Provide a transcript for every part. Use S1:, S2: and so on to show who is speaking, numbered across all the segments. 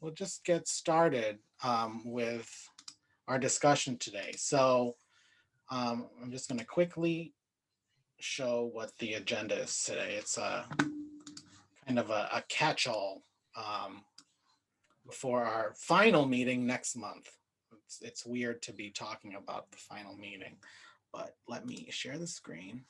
S1: we'll just get started with our discussion today. So I'm just going to quickly show what the agenda is today. It's a kind of a catch-all before our final meeting next month. It's weird to be talking about the final meeting, but let me share the screen.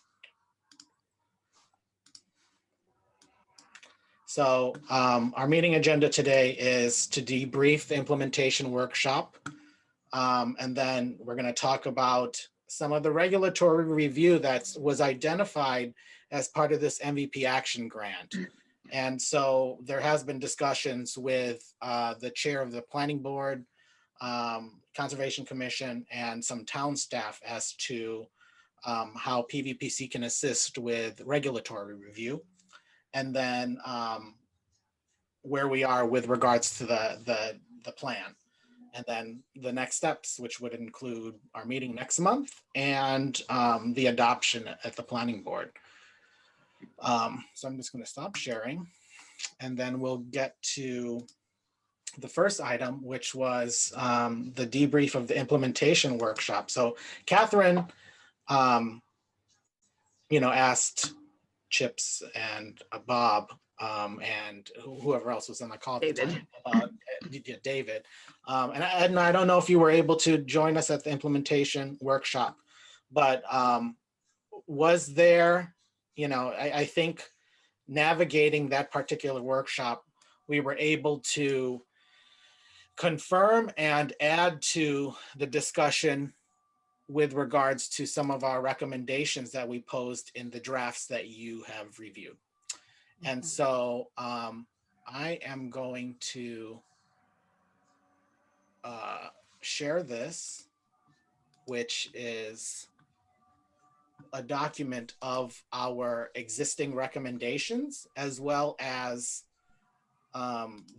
S1: So our meeting agenda today is to debrief the implementation workshop. And then we're going to talk about some of the regulatory review that was identified as part of this MVP action grant. And so there has been discussions with the chair of the planning board, Conservation Commission, and some town staff as to how PVPC can assist with regulatory review. And then where we are with regards to the plan. And then the next steps, which would include our meeting next month and the adoption at the planning board. So I'm just going to stop sharing, and then we'll get to the first item, which was the debrief of the implementation workshop. So Catherine, asked Chips and Bob and whoever else was on the call at the time, David. And I don't know if you were able to join us at the implementation workshop, but was there, I think navigating that particular workshop, we were able to confirm and add to the discussion with regards to some of our recommendations that we posed in the drafts that you have reviewed. And so I am going to share this, which is a document of our existing recommendations, as well as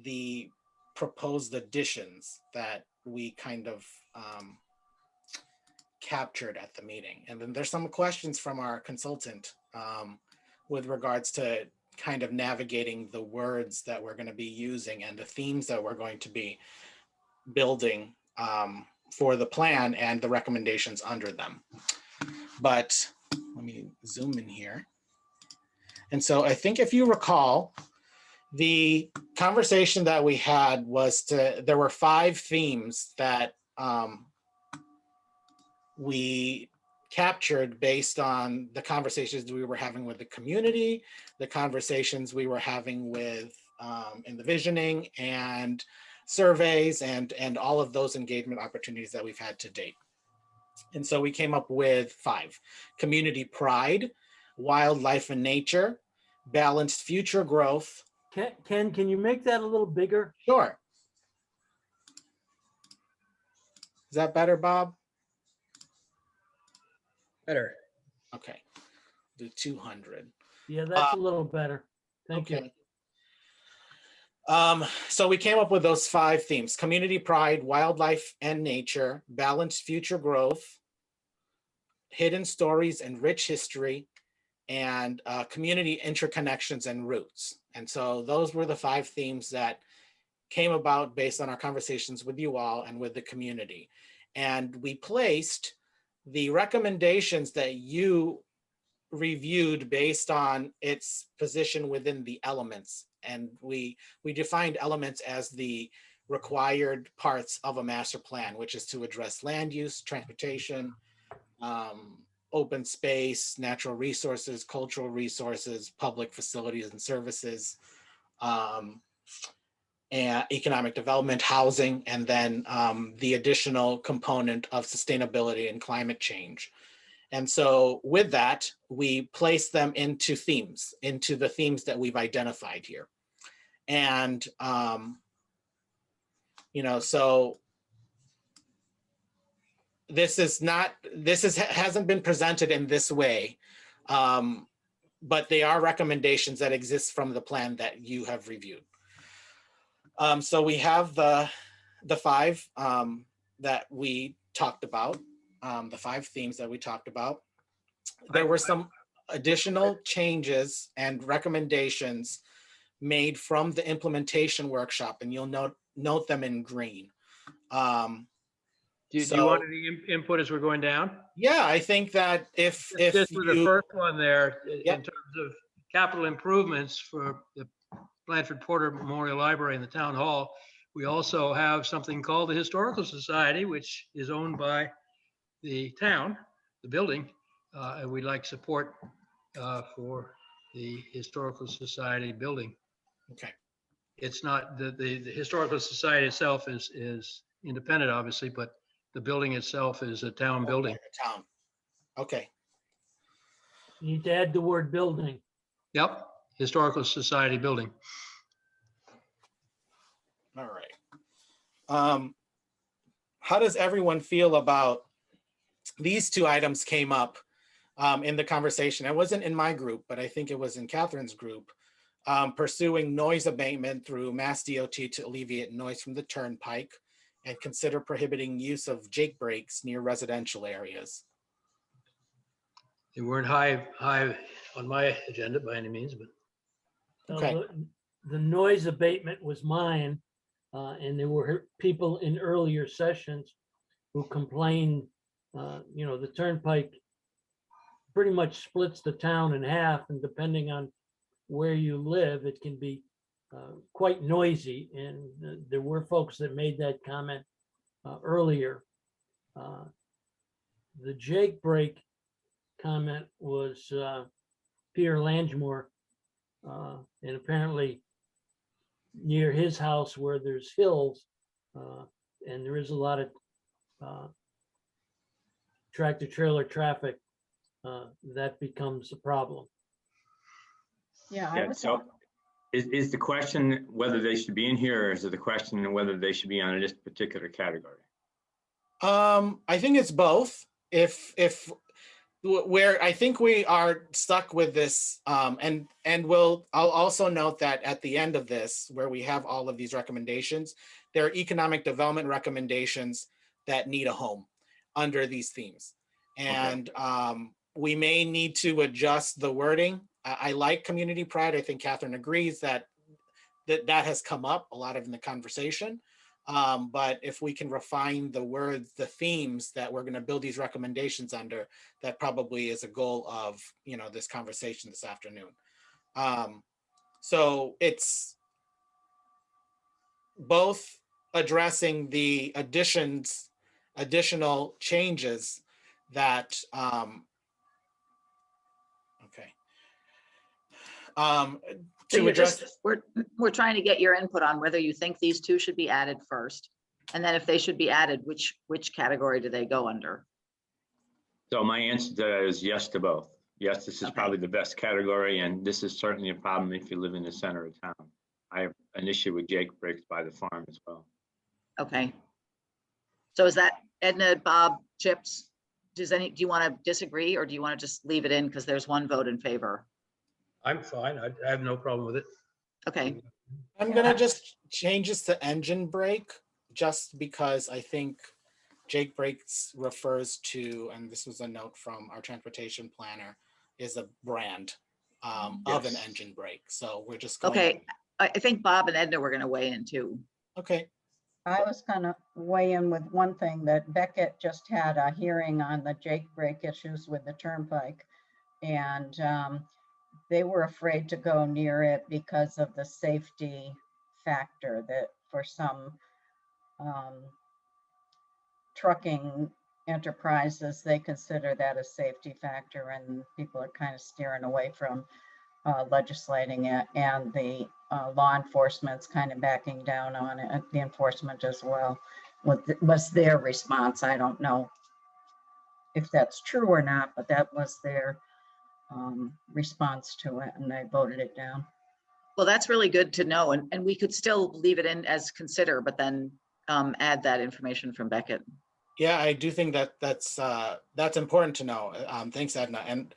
S1: the proposed additions that we kind of captured at the meeting. And then there's some questions from our consultant with regards to kind of navigating the words that we're going to be using and the themes that we're going to be building for the plan and the recommendations under them. But let me zoom in here. And so I think if you recall, the conversation that we had was there were 5 themes that we captured based on the conversations we were having with the community, the conversations we were having with in the visioning and surveys and all of those engagement opportunities that we've had to date. And so we came up with 5: community pride, wildlife and nature, balanced future growth.
S2: Ken, can you make that a little bigger?
S1: Sure. Is that better, Bob?
S3: Better.
S1: Okay, do 200.
S2: Yeah, that's a little better. Thank you.
S1: So we came up with those 5 themes: community pride, wildlife and nature, balanced future growth, hidden stories and rich history, and community interconnections and roots. And so those were the 5 themes that came about based on our conversations with you all and with the community. And we placed the recommendations that you reviewed based on its position within the elements. And we defined elements as the required parts of a master plan, which is to address land use, transportation, open space, natural resources, cultural resources, public facilities and services, and economic development, housing, and then the additional component of sustainability and climate change. And so with that, we place them into themes, into the themes that we've identified here. And, so hasn't been presented in this way, but they are recommendations that exist from the plan that you have reviewed. So we have the 5 that we talked about, the 5 themes that we talked about. There were some additional changes and recommendations made from the implementation workshop, and you'll note them in green.
S3: Do you want any input as we're going down?
S1: Yeah, I think that if
S3: Just for the first one there,
S1: Yep.
S3: in terms of capital improvements for the Blandford Porter Memorial Library and the Town Hall, we also have something called the Historical Society, which is owned by the town, the building, and we'd like support for the Historical Society building.
S1: Okay.
S3: It's not, the Historical Society itself is independent, obviously, but the building itself is a town building.
S1: Town. Okay.
S2: You need to add the word building.
S3: Yep, Historical Society building.
S1: All right. How does everyone feel about these two items came up in the conversation? It wasn't in my group, but I think it was in Catherine's group. Pursuing noise abatement through Mass DOT to alleviate noise from the turnpike and consider prohibiting use of jake brakes near residential areas.
S3: They weren't high on my agenda by any means, but.
S1: Okay.
S2: The noise abatement was mine, and there were people in earlier sessions who complained, the turnpike pretty much splits the town in half, and depending on where you live, it can be quite noisy. And there were folks that made that comment earlier. The jake brake comment was Peter Langmore, and apparently near his house where there's hills, and there is a lot of tractor trailer traffic, that becomes a problem.
S4: Yeah, so is the question whether they should be in here, or is it the question whether they should be on this particular category?
S1: I think it's both. If where I think we are stuck with this, and I'll also note that at the end of this, where we have all of these recommendations, there are economic development recommendations that need a home under these themes. And we may need to adjust the wording. I like community pride. I think Catherine agrees that has come up a lot in the conversation. But if we can refine the words, the themes that we're going to build these recommendations under, that probably is a goal of, this conversation this afternoon. So it's both addressing the additional changes that,
S5: So
S1: to address,
S5: we're trying to get your input on whether you think these two should be added first. And then if they should be added, which category do they go under?
S4: So my answer to that is yes to both. Yes, this is
S5: Okay.
S4: probably the best category, and this is certainly a problem if you live in the center of town. I have an issue with jake brakes by the farm as well.
S5: Okay. So is that Edna, Bob, Chips? Do you want to disagree, or do you want to just leave it in because there's one vote in favor?
S3: I'm fine. I have no problem with it.
S5: Okay.
S1: I'm gonna just change this to engine brake, just because I think jake brakes refers to, and this was a note from our transportation planner, is a brand of an
S4: Yes.
S1: engine brake. So we're just going.
S5: Okay. I think Bob and Edna were going to weigh in too.
S1: Okay.
S6: I was gonna weigh in with one thing, that Beckett just had a hearing on the jake brake issues with the turnpike. And they were afraid to go near it because of the safety factor, that for some trucking enterprises, they consider that a safety factor, and people are kind of steering away from legislating it, and the law enforcement's kind of backing down on it, the enforcement as well. What was their response? I don't know if that's true or not, but that was their response to it, and they voted it down.
S5: Well, that's really good to know. And we could still leave it in as consider, but then add that information from Beckett.
S1: Yeah, I do think that's important to know. Thanks, Edna. And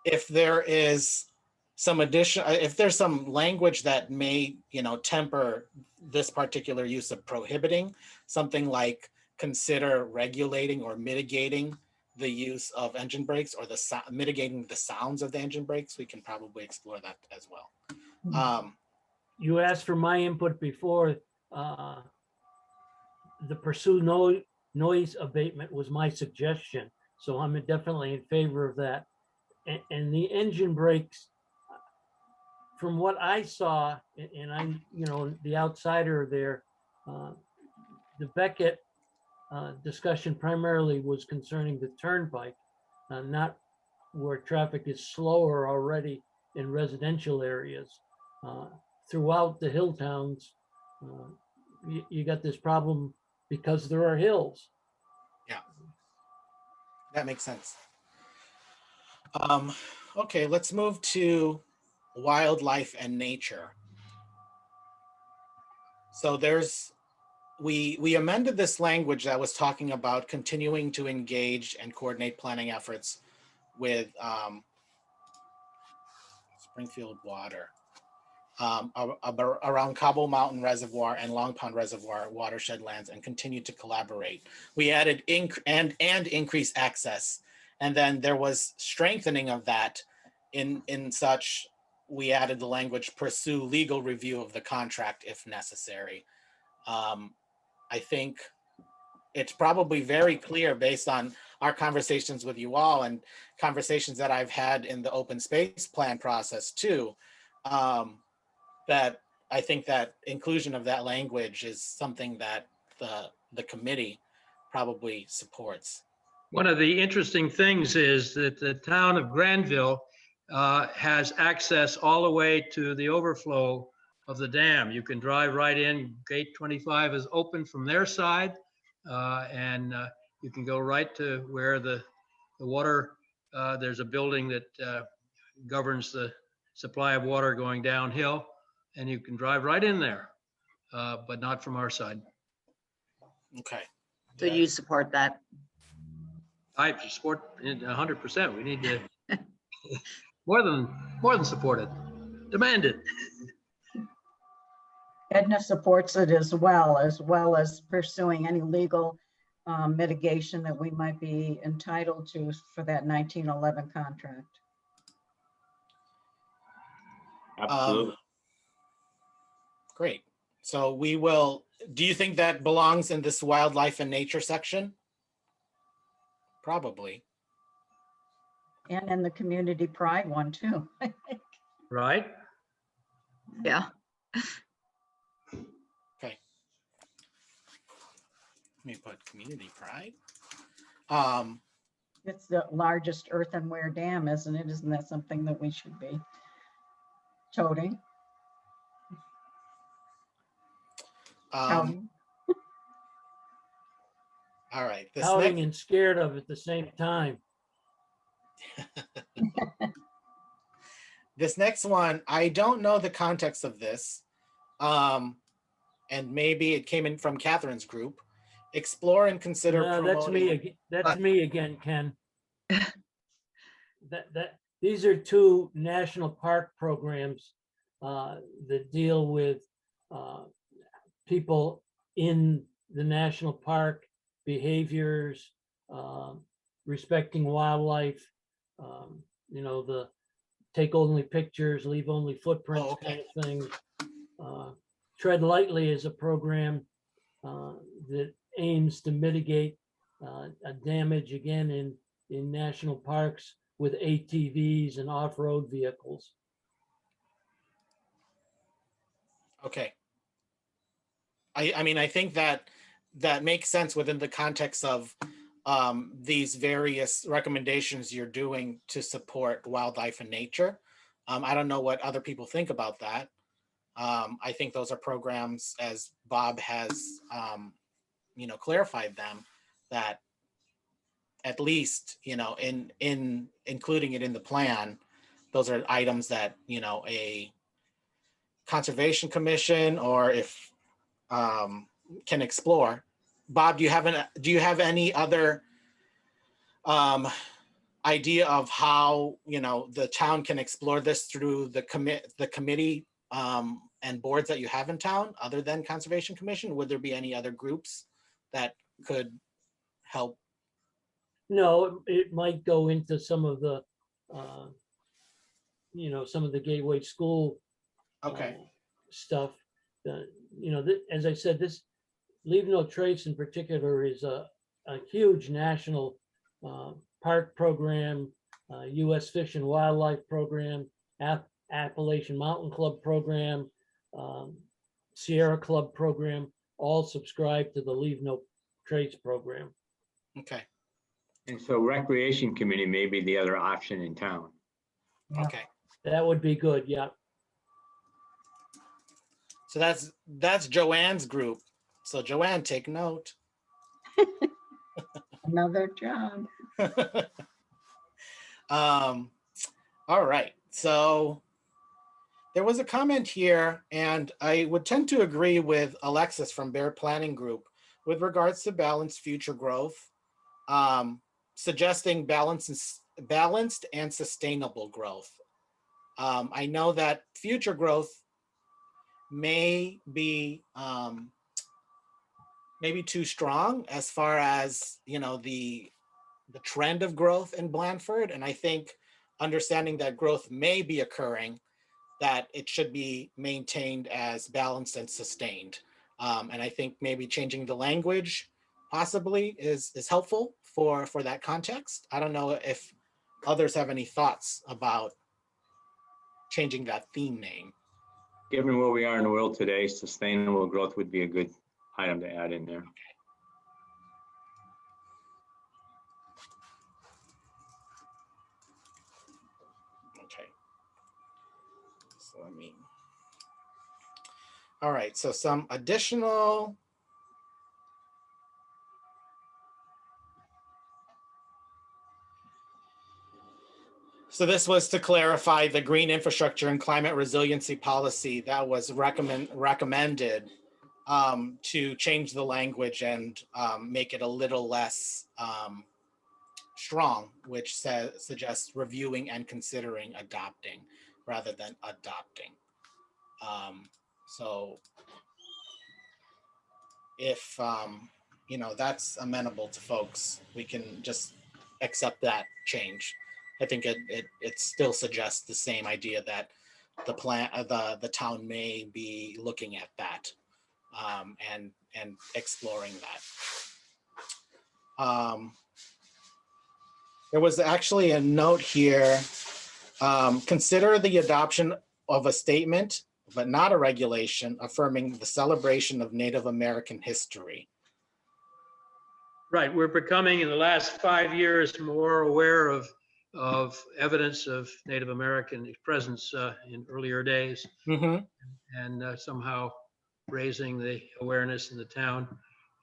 S1: if there is some if there's some language that may, temper this particular use of prohibiting, something like consider regulating or mitigating the use of engine brakes, or mitigating the sounds of the engine brakes, we can probably explore that as well.
S2: You asked for my input before. the pursue noise abatement was my suggestion. So I'm definitely in favor of that. And the engine brakes, from what I saw, and I'm, the outsider there, the Beckett discussion primarily was concerning the turnpike, not where traffic is slower already in residential areas. Throughout the hill towns, you got this problem because there are hills.
S1: Yeah, that makes sense. Okay, let's move to wildlife and nature. So we amended this language that was talking about continuing to engage and coordinate planning efforts with Springfield Water around Cobble Mountain Reservoir and Long Pond Reservoir watershed lands, and continue to collaborate. We added and increase access, and then there was strengthening of that in such we added the language pursue legal review of the contract if necessary. I think it's probably very clear based on our conversations with you all and conversations that I've had in the open space plan process too, that I think that inclusion of that language is something that the committee probably supports.
S3: One of the interesting things is that the town of Granville has access all the way to the overflow of the dam. You can drive right in. Gate 25 is open from their side, and you can go right to where the water, there's a building that governs the supply of water going downhill, and you can drive right in there, but not from our side.
S1: Okay.
S5: So you support that?
S3: I support it 100%. We need to more than support it, demand it.
S6: Edna supports it as well as pursuing any legal mitigation that we might be entitled to for that 1911 contract.
S4: Absolutely.
S1: Great. So do you think that belongs in this wildlife and nature section? Probably.
S6: And in the community pride one too.
S3: Right?
S5: Yeah.
S1: Okay. Let me put community pride.
S6: It's the largest earthenware dam, isn't it? Isn't that something that we should be toting?
S1: All right.
S2: Pouting and scared of at the same time.
S1: This next one, I don't know the context of this. And maybe it came in from Catherine's group. Explore and consider
S2: No, that's me
S1: promoting.
S2: again. That's me again, Ken. These are two national park programs that deal with people in the national park, behaviors, respecting wildlife, the take only pictures, leave only footprints
S1: Oh, okay.
S2: kind of thing. Tread Lightly is a program that aims to mitigate a damage again in national parks with ATVs and off-road vehicles.
S1: Okay. I mean, I think that makes sense within the context of these various recommendations you're doing to support wildlife and nature. I don't know what other people think about that. I think those are programs, as Bob has, clarified them, that at least, in including it in the plan, those are items that, a conservation commission or if can explore. Bob, do you have any other idea of how the town can explore this through the committee and boards that you have in town other than Conservation Commission? Would there be any other groups that could help?
S2: No, it might go into some of the, some of the gateway school
S1: Okay.
S2: stuff. As I said, Leave No Trace in particular is a huge national park program, U.S. Fish and Wildlife Program, Appalachian Mountain Club Program, Sierra Club Program, all subscribe to the Leave No Trace program.
S1: Okay,
S4: And so recreation committee may be the other option in town.
S6: Yeah.
S1: okay.
S2: That would be good, yeah.
S1: So that's Joanne's group. So Joanne, take note.
S6: Another job.
S1: All right, so there was a comment here, and I would tend to agree with Alexis from Bear Planning Group with regards to balanced future growth, suggesting balanced and sustainable growth. I know that future growth may be maybe too strong as far as, you know, the trend of growth in Blandford. And I think understanding that growth may be occurring, that it should be maintained as balanced and sustained. And I think maybe changing the language possibly is helpful for that context. I don't know if others have any thoughts about changing that theme name.
S4: Given where we are in the world today, sustainable growth would be a good item to add in there.
S1: Okay. So let me. All right, so some additional. So this was to clarify the green infrastructure and climate resiliency policy that was recommended to change the language and make it a little less strong, which suggests reviewing and considering adopting rather than adopting. So if you know, that's amenable to folks, we can just accept that change. I think it still suggests the same idea that the town may be looking at that and exploring that. There was actually a note here. Consider the adoption of a statement, but not a regulation, affirming the celebration of Native American history.
S3: Right, we're becoming in the last 5 years more aware of evidence of Native American presence in earlier days,
S1: Mm-hmm.
S3: and somehow raising the awareness in the town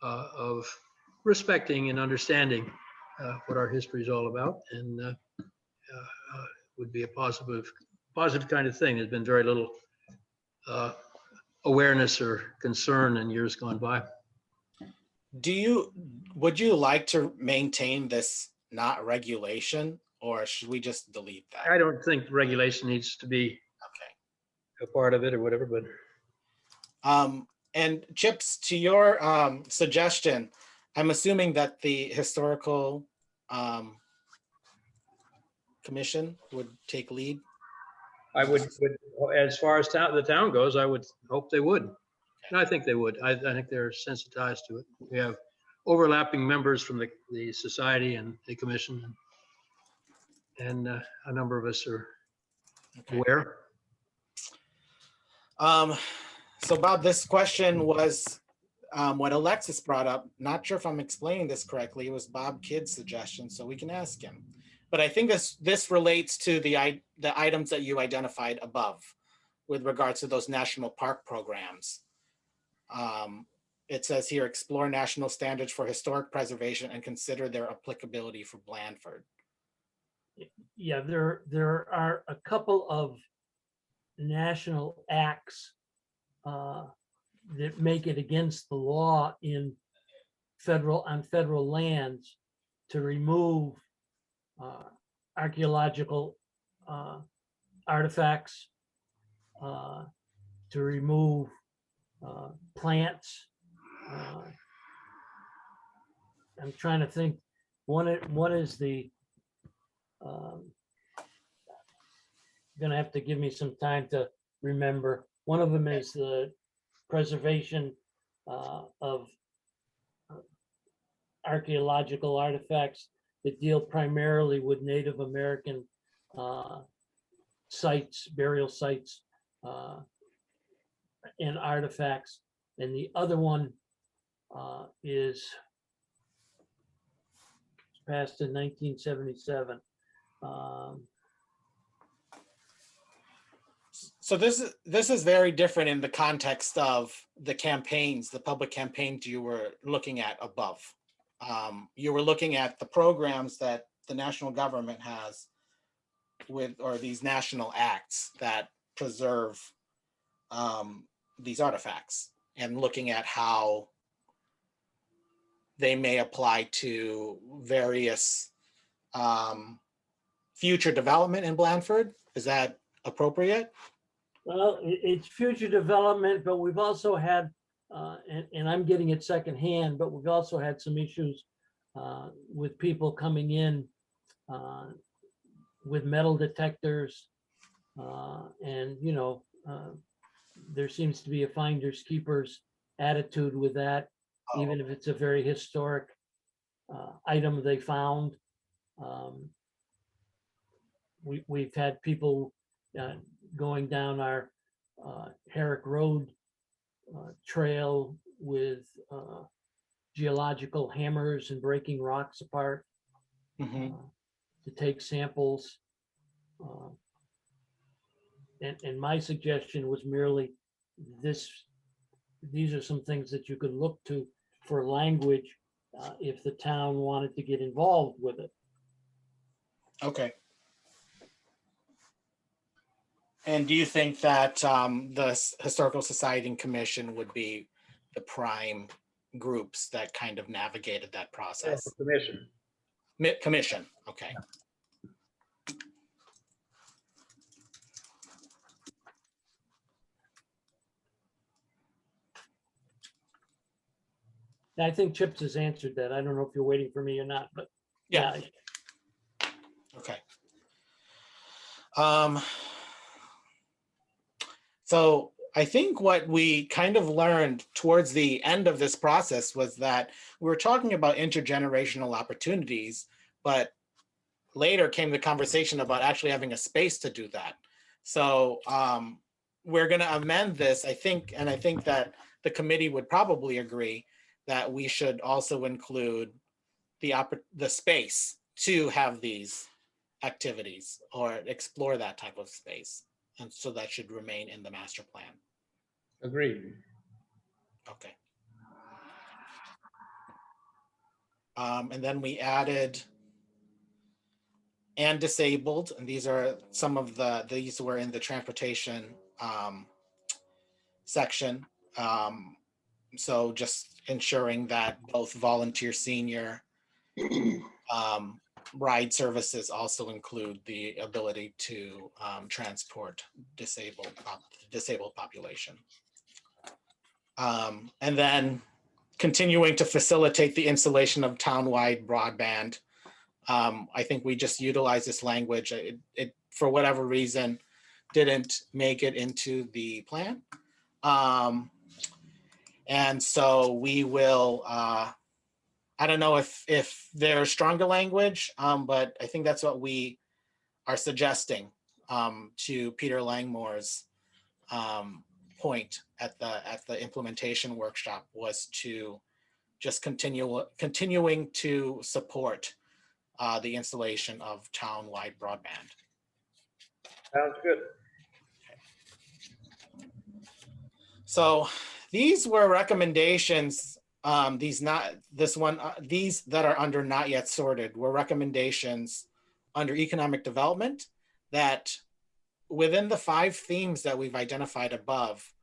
S3: of respecting and understanding what our history is all about, and would be a positive kind of thing. There's been very little awareness or concern in years gone by.
S1: Would you like to maintain this not regulation, or should we just delete that?
S3: I don't think regulation needs to be
S1: Okay.
S3: a part of it or whatever, but
S1: And Chips, to your suggestion, I'm assuming that the historical commission would take lead.
S3: I would, as far as the town goes, I would hope they would. And I think they would. I think they're sensitized to it. We have overlapping members from the society and the commission, and a number of us are
S1: Okay.
S3: aware.
S1: So Bob, this question was what Alexis brought up. Not sure if I'm explaining this correctly. It was Bob Kidd's suggestion, so we can ask him. But I think this relates to the items that you identified above with regards to those national park programs. It says here, explore national standards for historic preservation and consider their applicability for Blandford.
S2: Yeah, there are a couple of national acts that make it against the law on federal lands to remove archaeological artifacts, to remove plants. I'm trying to think. One is the gonna have to give me some time to remember. One of them is the preservation of archaeological artifacts that deal primarily with Native American sites, burial sites, and artifacts. And the other one is passed in 1977.
S1: So this is very different in the context of the campaigns, the public campaigns you were looking at above. You were looking at the programs that the national government has or these national acts that preserve these artifacts, and looking at how they may apply to various future development in Blandford. Is that appropriate?
S2: Well, it's future development, but we've also had, and I'm getting it secondhand, but we've also had some issues with people coming in with metal detectors, and there seems to be a finders keepers attitude with that, even if it's a very historic item they found. We've had people going down our Herrick Road trail with geological hammers and breaking rocks apart to take samples. And my suggestion was merely these are some things that you could look to for language if the town wanted to get involved with it.
S1: Okay. And do you think that the Historical Society and Commission would be the prime groups that kind of navigated that process?
S3: Commission.
S1: Commission, okay.
S2: I think Chips has answered that. I don't know if you're waiting for me or not, but
S1: Yeah.
S2: yeah.
S1: Okay. So I think what we kind of learned towards the end of this process was that we were talking about intergenerational opportunities, but later came the conversation about actually having a space to do that. So we're going to amend this, I think, and I think that the committee would probably agree that we should also include the space to have these activities or explore that type of space. And so that should remain in the master plan.
S3: Agreed.
S1: Okay. And then we added and disabled, and these are some of these were in the transportation section. So just ensuring that both volunteer senior ride services also include the ability to transport disabled population. And then continuing to facilitate the installation of townwide broadband. I think we just utilize this language. It for whatever reason didn't make it into the plan. And so we will, I don't know if there's stronger language, but I think that's what we are suggesting to Peter Langmore's point at the implementation workshop, was to just continuing to support the installation of town-wide broadband.
S3: Sounds good.
S1: So these were recommendations. These that are under not yet sorted were recommendations under economic development that within the 5 themes that we've identified above,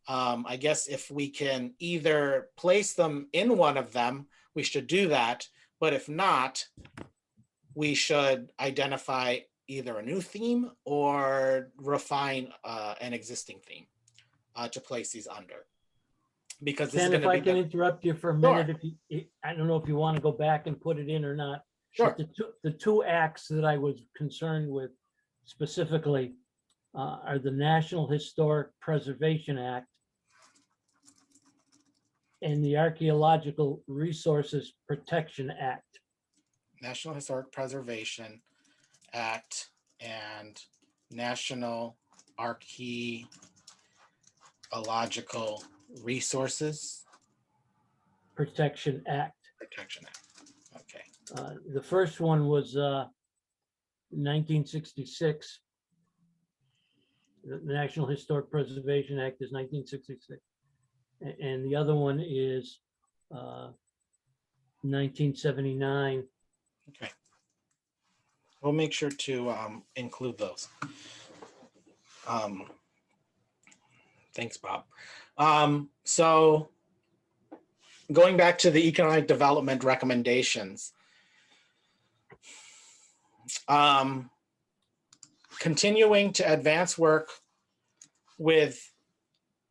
S1: I guess if we can either place them in one of them, we should do that. But if not, we should identify either a new theme or refine an existing theme to place these under. Because this
S2: Ken,
S1: is
S2: if
S1: going
S2: I
S1: to be
S2: can interrupt you for a minute, I don't know if you want to go back and put it in or not.
S1: Sure.
S2: But the two acts that I was concerned with specifically are the National Historic Preservation Act and the Archaeological Resources Protection Act.
S1: National Historic Preservation Act and National Archaeological Resources
S2: Protection Act.
S1: Protection Act. Okay.
S2: The first one was 1966. The National Historic Preservation Act is 1966. And the other one is 1979.
S1: Okay. We'll make sure to include those. Thanks, Bob. So going back to the economic development recommendations, continuing to advance work with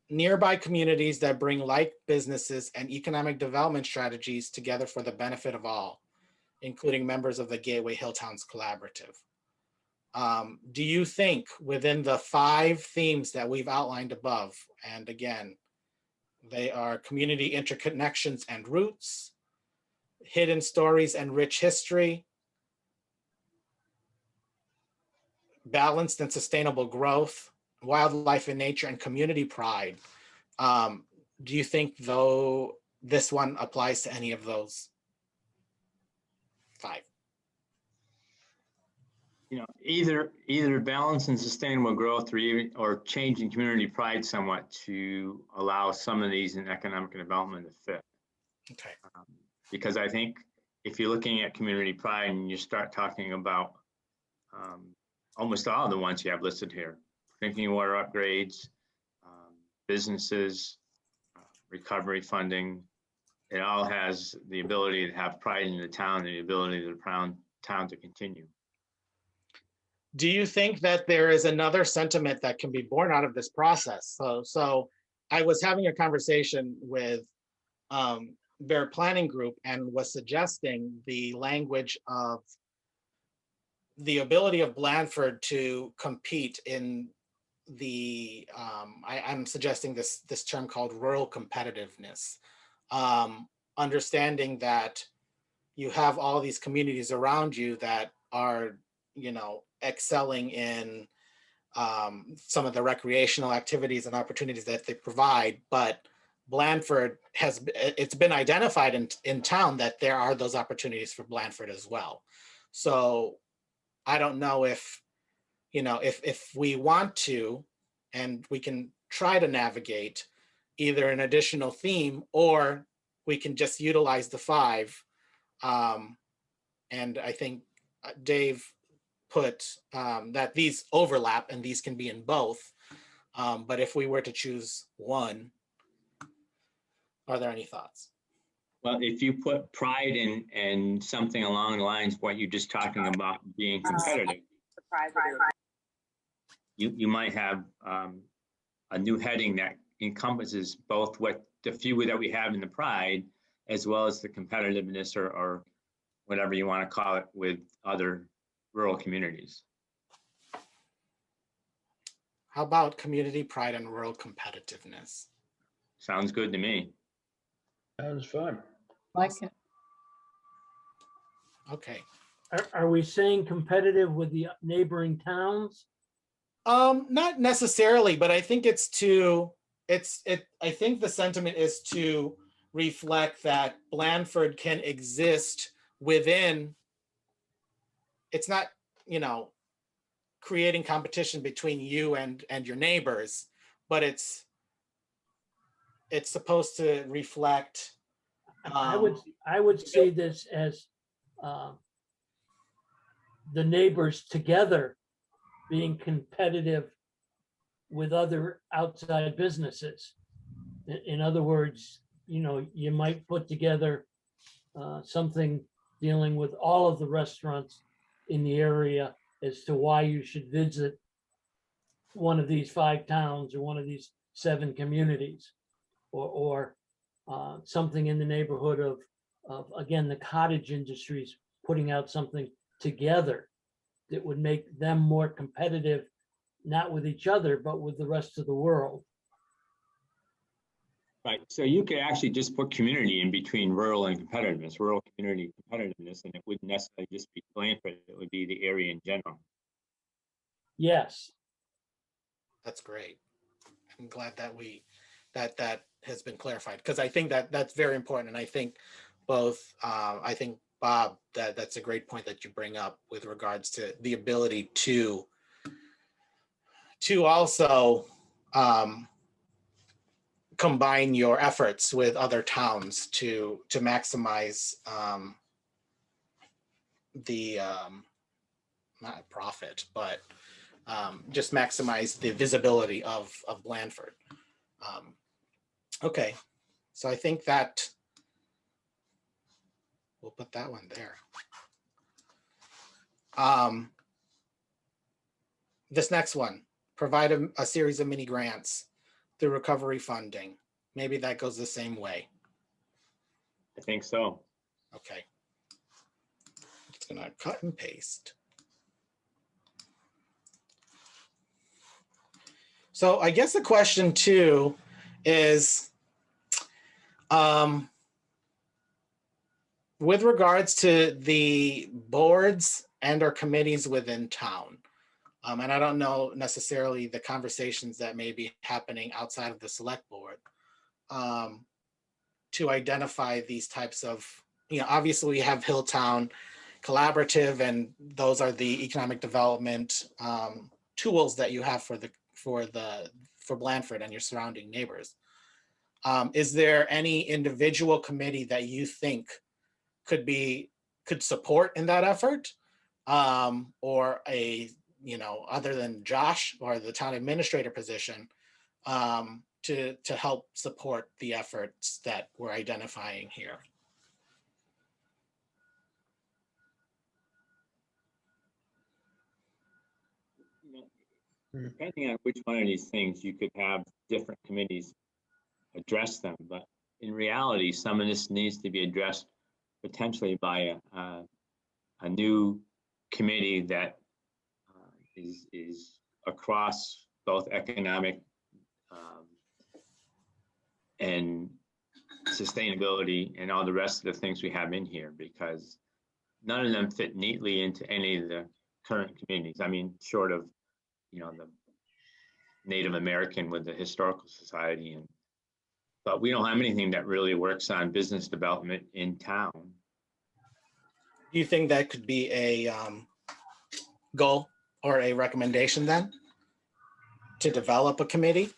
S1: nearby communities that bring like businesses and economic development strategies together for the benefit of all, including members of the Gateway Hilltowns Collaborative. Do you think within the 5 themes that we've outlined above, and again, they are community interconnections and roots, hidden stories and rich history, balanced and sustainable growth, wildlife and nature, and community pride. Do you think though this one applies to any of those 5?
S4: You know, either balance and sustainable growth, or changing community pride somewhat to allow some of these in economic development to fit.
S1: Okay.
S4: Because I think if you're looking at community pride and you start talking about almost all of the ones you have listed here, drinking water upgrades, businesses, recovery funding, it all has the ability to have pride in the town and the ability of the town to continue.
S1: Do you think that there is another sentiment that can be born out of this process? So I was having a conversation with their planning group and was suggesting the language of the ability of Blandford to compete in the, I'm suggesting this term called rural competitiveness. Understanding that you have all these communities around you that are, you know, excelling in some of the recreational activities and opportunities that they provide, but Blandford it's been identified in town that there are those opportunities for Blandford as well. So I don't know if, you know, if we want to, and we can try to navigate either an additional theme, or we can just utilize the 5. And I think Dave put that these overlap and these can be in both. But if we were to choose one, are there any thoughts?
S4: Well, if you put pride in something along the lines of what you're just talking about being competitive, you might have a new heading that encompasses both what the few that we have in the pride, as well as the competitiveness or whatever you want to call it with other rural communities.
S1: How about community pride and rural competitiveness?
S4: Sounds good to me.
S3: Sounds fun.
S6: Like it.
S1: Okay.
S2: Are we saying competitive with the neighboring towns?
S1: Not necessarily, but I think I think the sentiment is to reflect that Blandford can exist within, it's not, you know, creating competition between you and your neighbors, but it's supposed to reflect.
S2: I would see this as the neighbors together being competitive with other outside businesses. In other words, you know, you might put together something dealing with all of the restaurants in the area as to why you should visit one of these 5 towns or one of these 7 communities, or something in the neighborhood of again, the cottage industries putting out something together that would make them more competitive, not with each other, but with the rest of the world.
S4: Right, so you could actually just put community in between rural and competitiveness, rural community competitiveness, and it wouldn't necessarily just be Blandford, it would be the area in general.
S2: Yes,
S1: That's great. I'm glad that that has been clarified, because I think that that's very important. And I think both, I think Bob, that's a great point that you bring up with regards to the ability to also combine your efforts with other towns to maximize the not profit, but just maximize the visibility of Blandford. Okay, so I think that we'll put that one there. This next one, provide a series of mini grants through recovery funding. Maybe that goes the same way.
S4: I think so.
S1: Okay. Just gonna cut and paste. So I guess the question too is, with regards to the boards and or committees within town, and I don't know necessarily the conversations that may be happening outside of the select board, to identify these types of, obviously we have Hilltown Collaborative, and those are the economic development tools that you have for Blandford and your surrounding neighbors. Is there any individual committee that you think could support in that effort, or other than Josh or the town administrator position, to help support the efforts that we're identifying here?
S4: Depending on which one of these things, you could have different committees address them, but in reality, some of this needs to be addressed potentially by a new committee that is across both economic and sustainability and all the rest of the things we have in here, because none of them fit neatly into any of the current communities. I mean, short of, the Native American with the Historical Society, but we don't have anything that really works on business development in town.
S1: Do you think that could be a goal or a recommendation then, to develop a committee?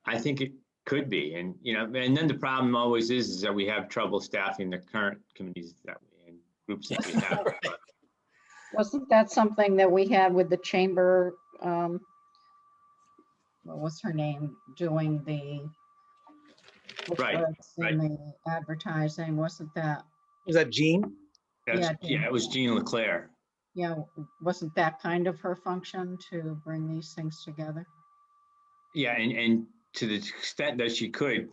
S4: I think it could be, and and then the problem always is that we have trouble staffing the current committees that we and groups that we have.
S1: Right.
S6: Wasn't that something that we had with the chamber? What was her name, doing the
S4: Right,
S6: and the advertising? Wasn't that?
S1: Was that Jean?
S4: Yeah, it was Jean Leclerc.
S6: Yeah, wasn't that kind of her function, to bring these things together?
S4: Yeah, and to the extent that she could,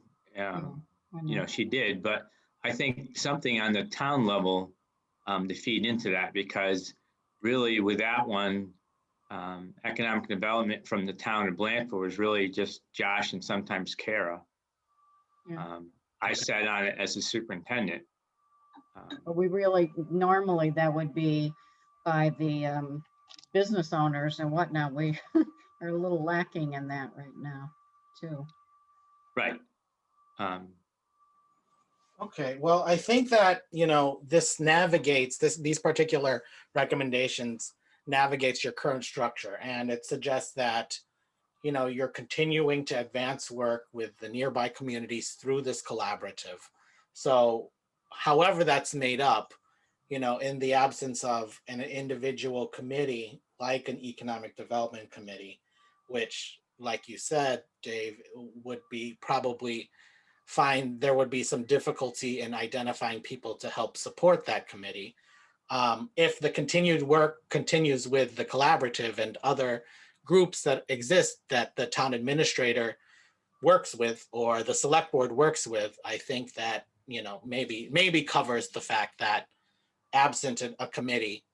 S4: she did. But I think something on the town level to feed into that, because really with that one, economic development from the town of Blandford was really just Josh and sometimes Kara.
S6: Yeah.
S4: I sat on it as a superintendent.
S6: But we really, normally that would be by the business owners and whatnot. We are a little lacking in that right now too.
S4: Right.
S1: Okay, well, I think that, this navigates, these particular recommendations navigates your current structure, and it suggests that, you're continuing to advance work with the nearby communities through this collaborative. So however that's made up, in the absence of an individual committee, like an economic development committee, which, like you said, Dave, would be probably fine. There would be some difficulty in identifying people to help support that committee. If the continued work continues with the collaborative and other groups that exist that the town administrator works with or the select board works with, I think that, maybe covers the fact that absent a committee,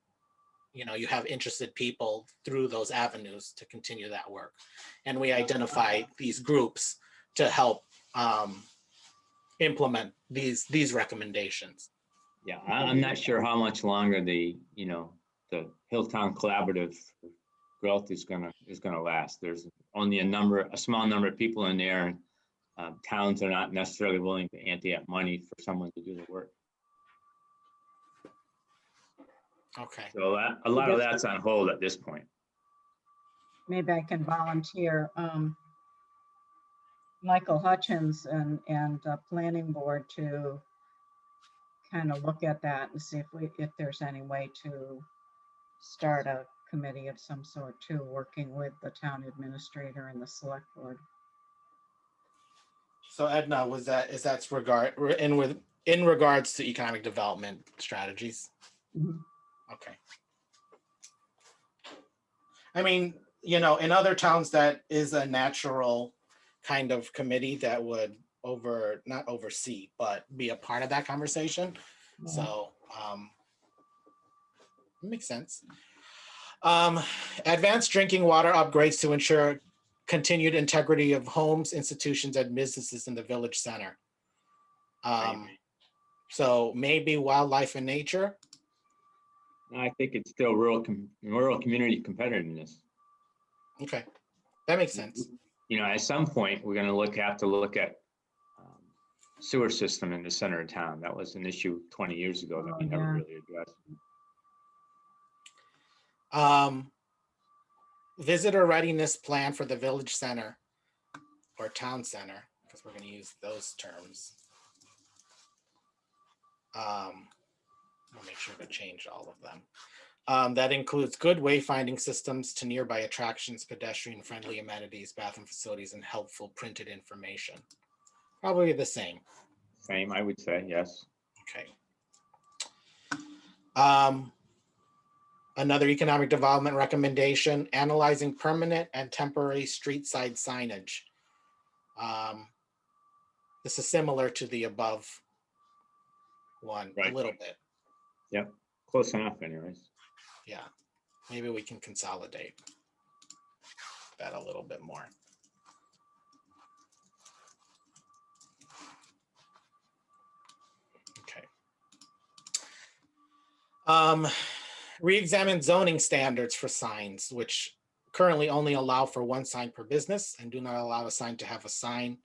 S1: you have interested people through those avenues to continue that work. And we identify these groups to help implement these recommendations.
S4: Yeah, I'm not sure how much longer the Hilltown Collaborative growth is gonna last. There's only a small number of people in there, and towns are not necessarily willing to ante up money for someone to do the work.
S1: Okay.
S4: So a lot of that's on hold at this point.
S6: Maybe I can volunteer. Michael Hutchins and planning board to kind of look at that and see if there's any way to start a committee of some sort too, working with the town administrator and the select board.
S1: So Edna, in regards to economic development strategies?
S6: Mhm.
S1: Okay. I mean, in other towns that is a natural kind of committee that would not oversee, but be a part of that conversation.
S6: Yeah.
S1: So it makes sense. Advanced drinking water upgrades to ensure continued integrity of homes, institutions, and businesses in the village center. So maybe wildlife and nature.
S4: I think it's still rural community competitiveness.
S1: Okay, that makes sense.
S4: At some point, we're going to have to look at sewer system in the center of town. That was an issue 20 years ago that we never really addressed.
S1: Visitor readiness plan for the village center or town center, because we're going to use those terms. I'll make sure to change all of them. That includes good wayfinding systems to nearby attractions, pedestrian-friendly amenities, bathroom facilities, and helpful printed information. Probably the same.
S4: Same, I would say, yes.
S1: Okay. Another economic development recommendation, analyzing permanent and temporary street side signage. This is similar to the above one,
S4: Right.
S1: a little bit.
S4: Yep, close enough anyways.
S1: Yeah, maybe we can consolidate that a little bit more. Okay. Re-examine zoning standards for signs, which currently only allow for one sign per business and do not allow a sign to have a sign,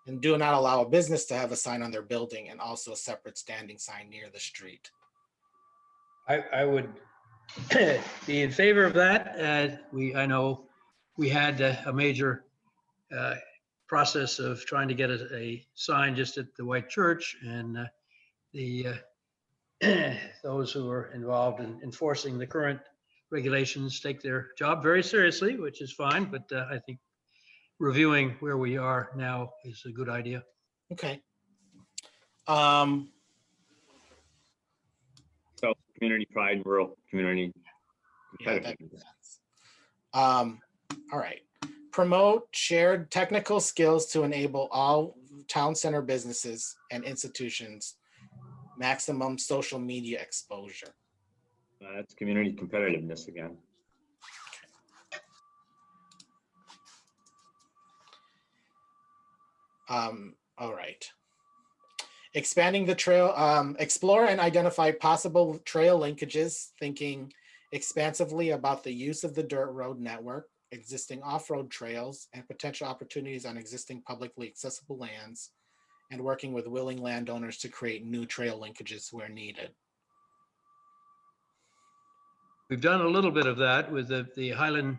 S1: and do not allow a business to have a sign on their building and also a separate standing sign near the street.
S3: I would be in favor of that. I know we had a major process of trying to get a sign just at the White Church, and those who are involved in enforcing the current regulations take their job very seriously, which is fine, but I think reviewing where we are now is a good idea.
S1: Okay.
S4: So community pride and rural community
S1: Yeah, that
S4: competitiveness.
S1: makes sense. All right. Promote shared technical skills to enable all town center businesses and institutions maximum social media exposure.
S4: That's community competitiveness again.
S1: All right. Expanding the trail, explore and identify possible trail linkages, thinking expansively about the use of the dirt road network, existing off-road trails, and potential opportunities on existing publicly accessible lands, and working with willing landowners to create new trail linkages where needed.
S3: We've done a little bit of that with the Highland,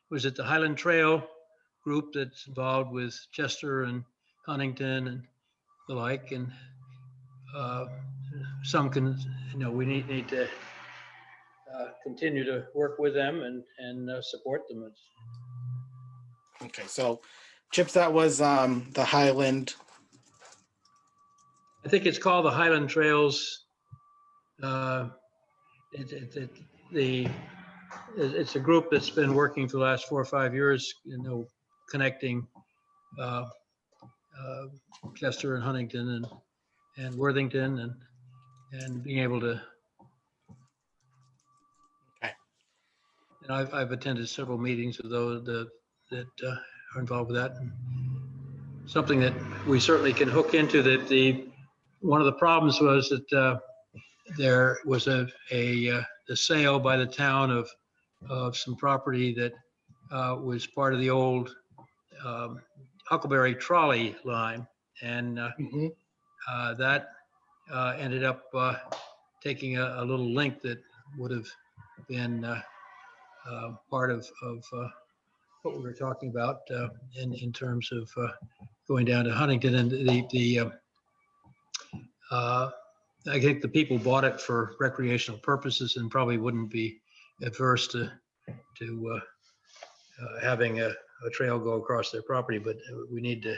S3: was it the Highland Trail group that's involved with Chester and Huntington and the like, and some can, we need to continue to work with them and support them.
S1: Okay, so Chips, that was the Highland.
S3: I think it's called the Highland Trails. It's a group that's been working for the last 4 or 5 years, connecting Chester and Huntington and Worthington and being able to.
S1: Okay.
S3: And I've attended several meetings of those that are involved with that. Something that we certainly can hook into. That one of the problems was that there was a sale by the town of some property that was part of the old Huckleberry trolley line, and
S1: Mhm.
S3: that ended up taking a little link that would have been part of what we were talking about in terms of going down to Huntington. And I think the people bought it for recreational purposes and probably wouldn't be adverse to having a trail go across their property, but we need to,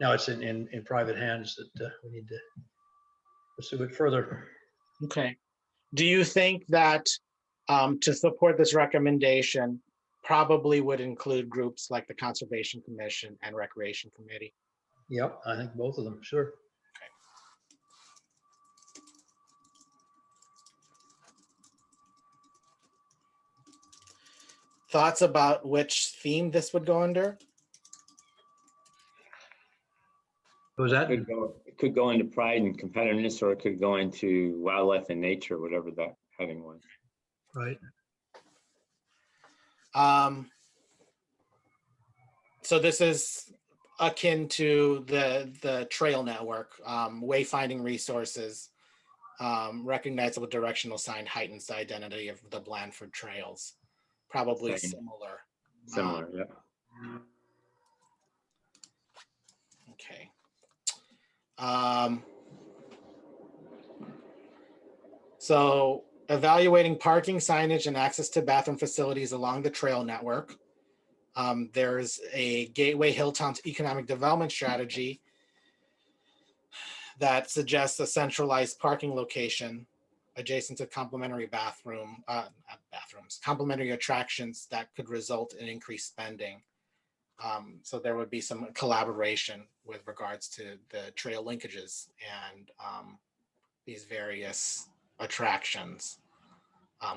S3: now it's in private hands, that we need to pursue it further.
S1: Okay. Do you think that to support this recommendation probably would include groups like the Conservation Commission and Recreation Committee?
S3: Yep, I think both of them, sure.
S1: Thoughts about which theme this would go under?
S3: Was that?
S4: It could go into pride and competitiveness, or it could go into wildlife and nature, whatever that heading was.
S3: Right.
S1: So this is akin to the trail network, wayfinding resources, recognizable directional sign heightens the identity of the Blandford trails. Probably
S4: Same.
S1: similar.
S4: Similar, yeah.
S1: Okay. So evaluating parking, signage, and access to bathroom facilities along the trail network. There's a Gateway Hilltown's economic development strategy that suggests a centralized parking location adjacent to complementary complementary attractions that could result in increased spending. So there would be some collaboration with regards to the trail linkages and these various attractions.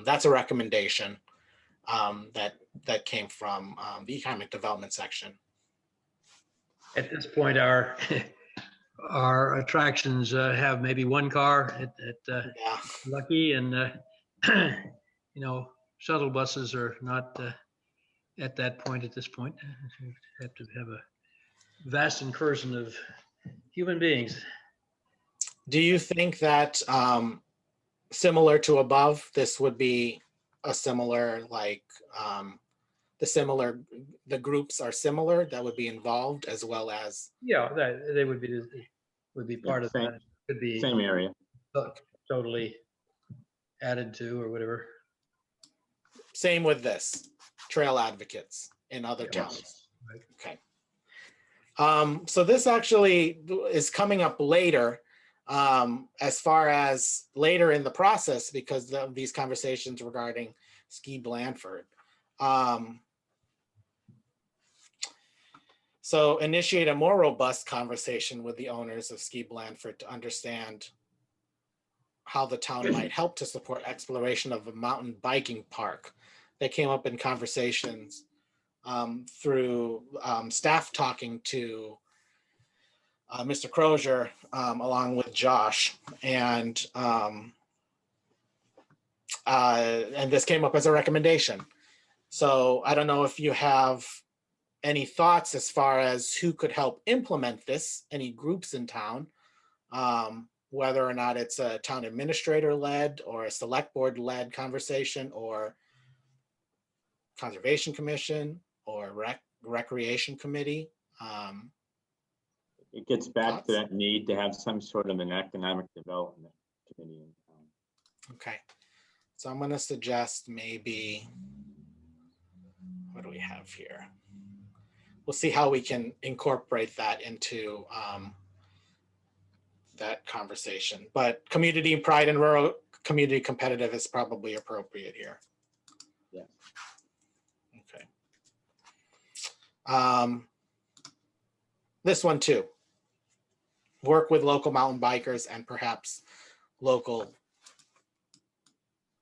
S1: That's a recommendation that came from the economic development section.
S3: At this point, our attractions have maybe one car at
S1: Yeah.
S3: Lucky, and shuttle buses are not at that point at this point. You have to have a vast incursion of human beings.
S1: Do you think that similar to above, this would be a similar, like the groups are similar that would be involved, as well as?
S3: Yeah, they would be part of
S4: Same-
S3: that. Could be
S4: Same area.
S3: totally added to or whatever.
S1: Same with this, trail advocates in other
S4: Yes.
S1: towns.
S3: Right.
S1: Okay. So this actually is coming up later, as far as later in the process, because of these conversations regarding Ski Blandford. So initiate a more robust conversation with the owners of Ski Blandford to understand how the town might help to support exploration of a mountain biking park. That came up in conversations through staff talking to Mr. Crozier along with Josh, and this came up as a recommendation. So I don't know if you have any thoughts as far as who could help implement this, any groups in town, whether or not it's a town administrator led or a select board led conversation, or Conservation Commission or Recreation Committee.
S4: It gets back
S1: Thoughts?
S4: to that need to have some sort of an economic development committee in town.
S1: Okay, so I'm going to suggest maybe, what do we have here? We'll see how we can incorporate that into that conversation, but community pride and rural community competitive is probably appropriate here.
S4: Yeah.
S1: Okay. This one too. Work with local mountain bikers and perhaps local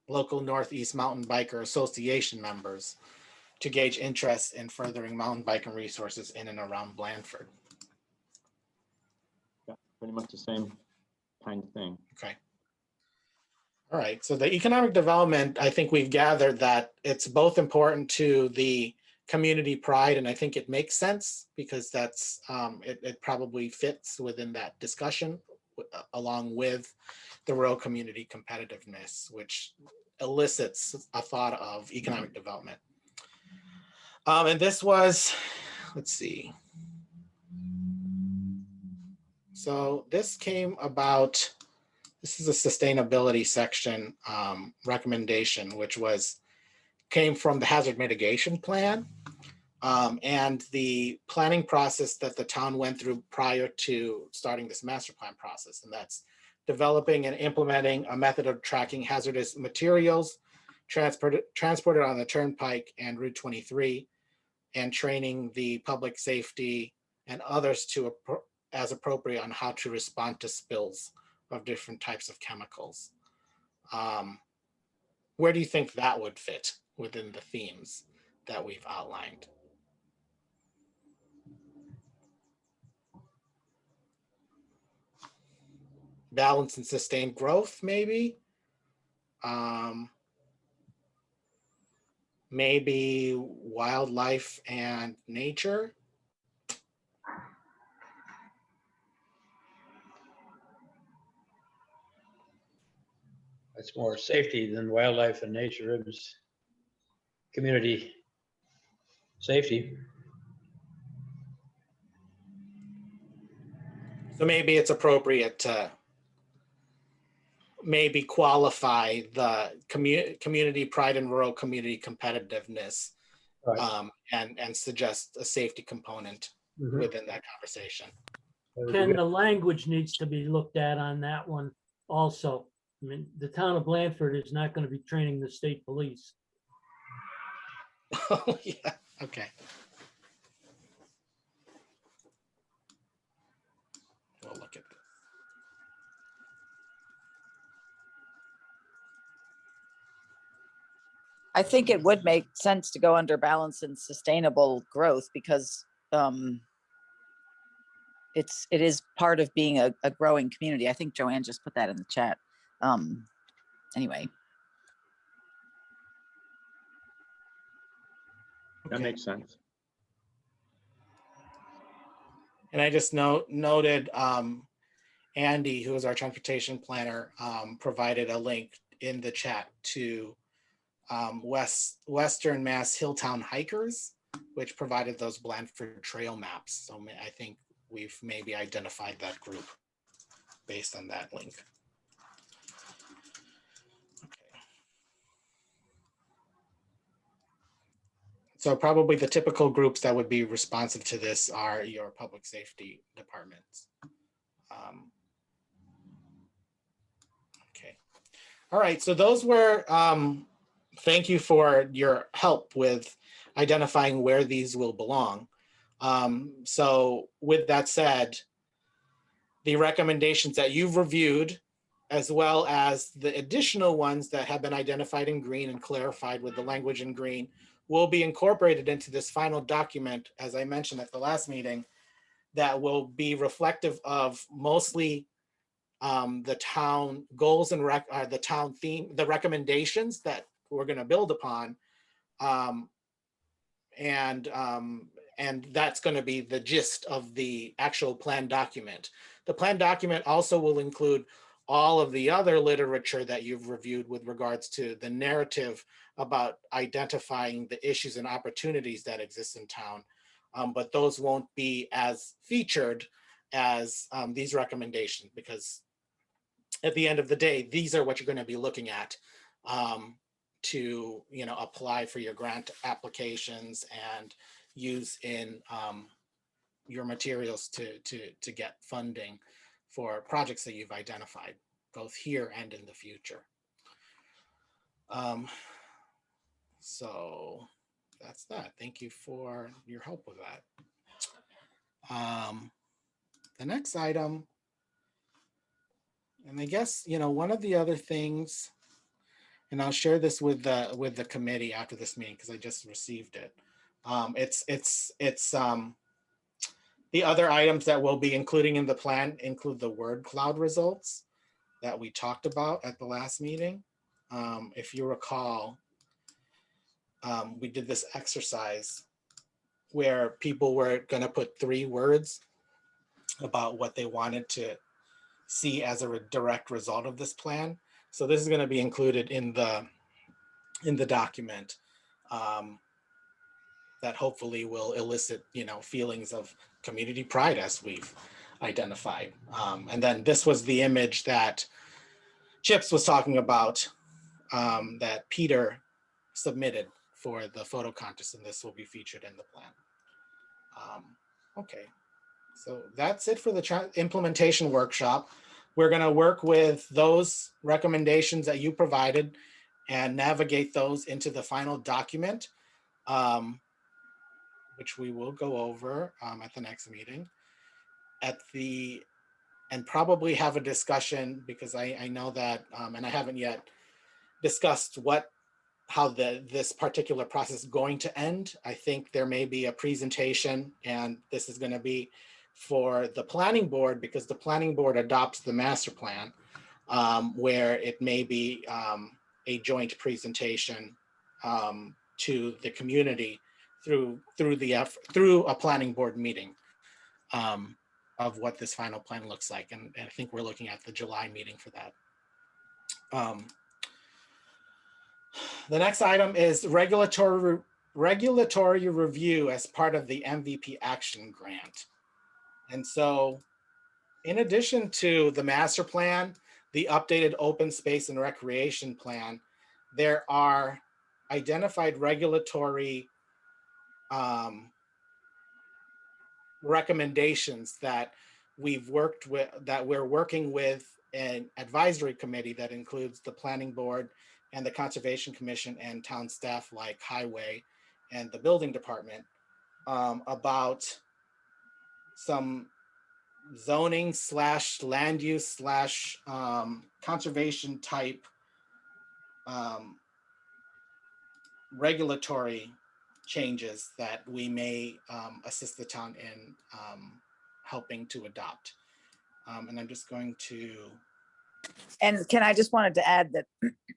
S1: local Northeast Mountain Biker Association members to gauge interest in furthering mountain biking resources in and around Blandford.
S4: Yeah, pretty much the same kind of thing.
S1: Okay. All right, so the economic development, I think we've gathered that it's both important to the community pride, and I think it makes sense because that's, it probably fits within that discussion along with the rural community competitiveness, which elicits a thought of economic development. And this was, let's see. So this came about, this is a sustainability section recommendation, which came from the hazard mitigation plan and the planning process that the town went through prior to starting this master plan process. And that's developing and implementing a method of tracking hazardous materials transported on the turnpike and Route 23, and training the public safety and others as appropriate on how to respond to spills of different types of chemicals. Where do you think that would fit within the themes that we've outlined? Balance and sustained growth, maybe? Maybe wildlife and nature?
S3: It's more safety than wildlife and nature. It was community safety.
S1: So maybe it's appropriate to maybe qualify the community pride and rural community competitiveness,
S3: Right.
S1: and suggest a safety component
S3: Mhm.
S1: within that conversation.
S3: That would be
S2: Ken,
S3: good.
S2: the language needs to be looked at on that one also. I mean, the town of Blandford is not going to be training the state police.
S1: Oh, yeah, okay. We'll look at this.
S5: I think it would make sense to go under balance and sustainable growth because it is part of being a growing community. I think Joanne just put that in the chat. Anyway.
S4: That
S1: Okay.
S4: makes sense.
S1: And I just noted Andy, who is our transportation planner, provided a link in the chat to Western Mass Hilltown Hikers, which provided those Blandford trail maps. So I think we've maybe identified that group based on that link. Okay. So probably the typical groups that would be responsive to this are your public safety departments. Okay. All right. So those were, thank you for your help with identifying where these will belong. So with that said, the recommendations that you've reviewed, as well as the additional ones that have been identified in green and clarified with the language in green, will be incorporated into this final document, as I mentioned at the last meeting, that will be reflective of mostly the town goals and the town theme, the recommendations that we're going to build upon. And that's going to be the gist of the actual plan document. The plan document also will include all of the other literature that you've reviewed with regards to the narrative about identifying the issues and opportunities that exist in town. But those won't be as featured as these recommendations, because at the end of the day, these are what you're going to be looking at to apply for your grant applications and use in your materials to get funding for projects that you've identified, both here and in the future. So that's that. Thank you for your help with that. The next item, and I guess, one of the other things, and I'll share this with the committee after this meeting because I just received it. It's the other items that we'll be including in the plan include the word cloud results that we talked about at the last meeting. If you recall, we did this exercise where people were going to put 3 words about what they wanted to see as a direct result of this plan. So this is going to be included in the document that hopefully will elicit, feelings of community pride as we've identified. And then this was the image that Chips was talking about that Peter submitted for the photo contest, and this will be featured in the plan. Okay, so that's it for the implementation workshop. We're going to work with those recommendations that you provided and navigate those into the final document, which we will go over at the next meeting. And probably have a discussion, because I know that, and I haven't yet discussed how this particular process is going to end. I think there may be a presentation, and this is going to be for the planning board, because the planning board adopts the master plan, where it may be a joint presentation to the community through a planning board meeting of what this final plan looks like. And I think we're looking at the July meeting for that. The next item is regulatory review as part of the MVP action grant. And so in addition to the master plan, the updated open space and recreation plan, there are identified regulatory recommendations that we're working with an advisory committee that includes the planning board and the conservation commission and town staff like highway and the building department about some zoning / land use / conservation type regulatory changes that we may assist the town in helping to adopt. And I'm just going to.
S5: And I just wanted to add that,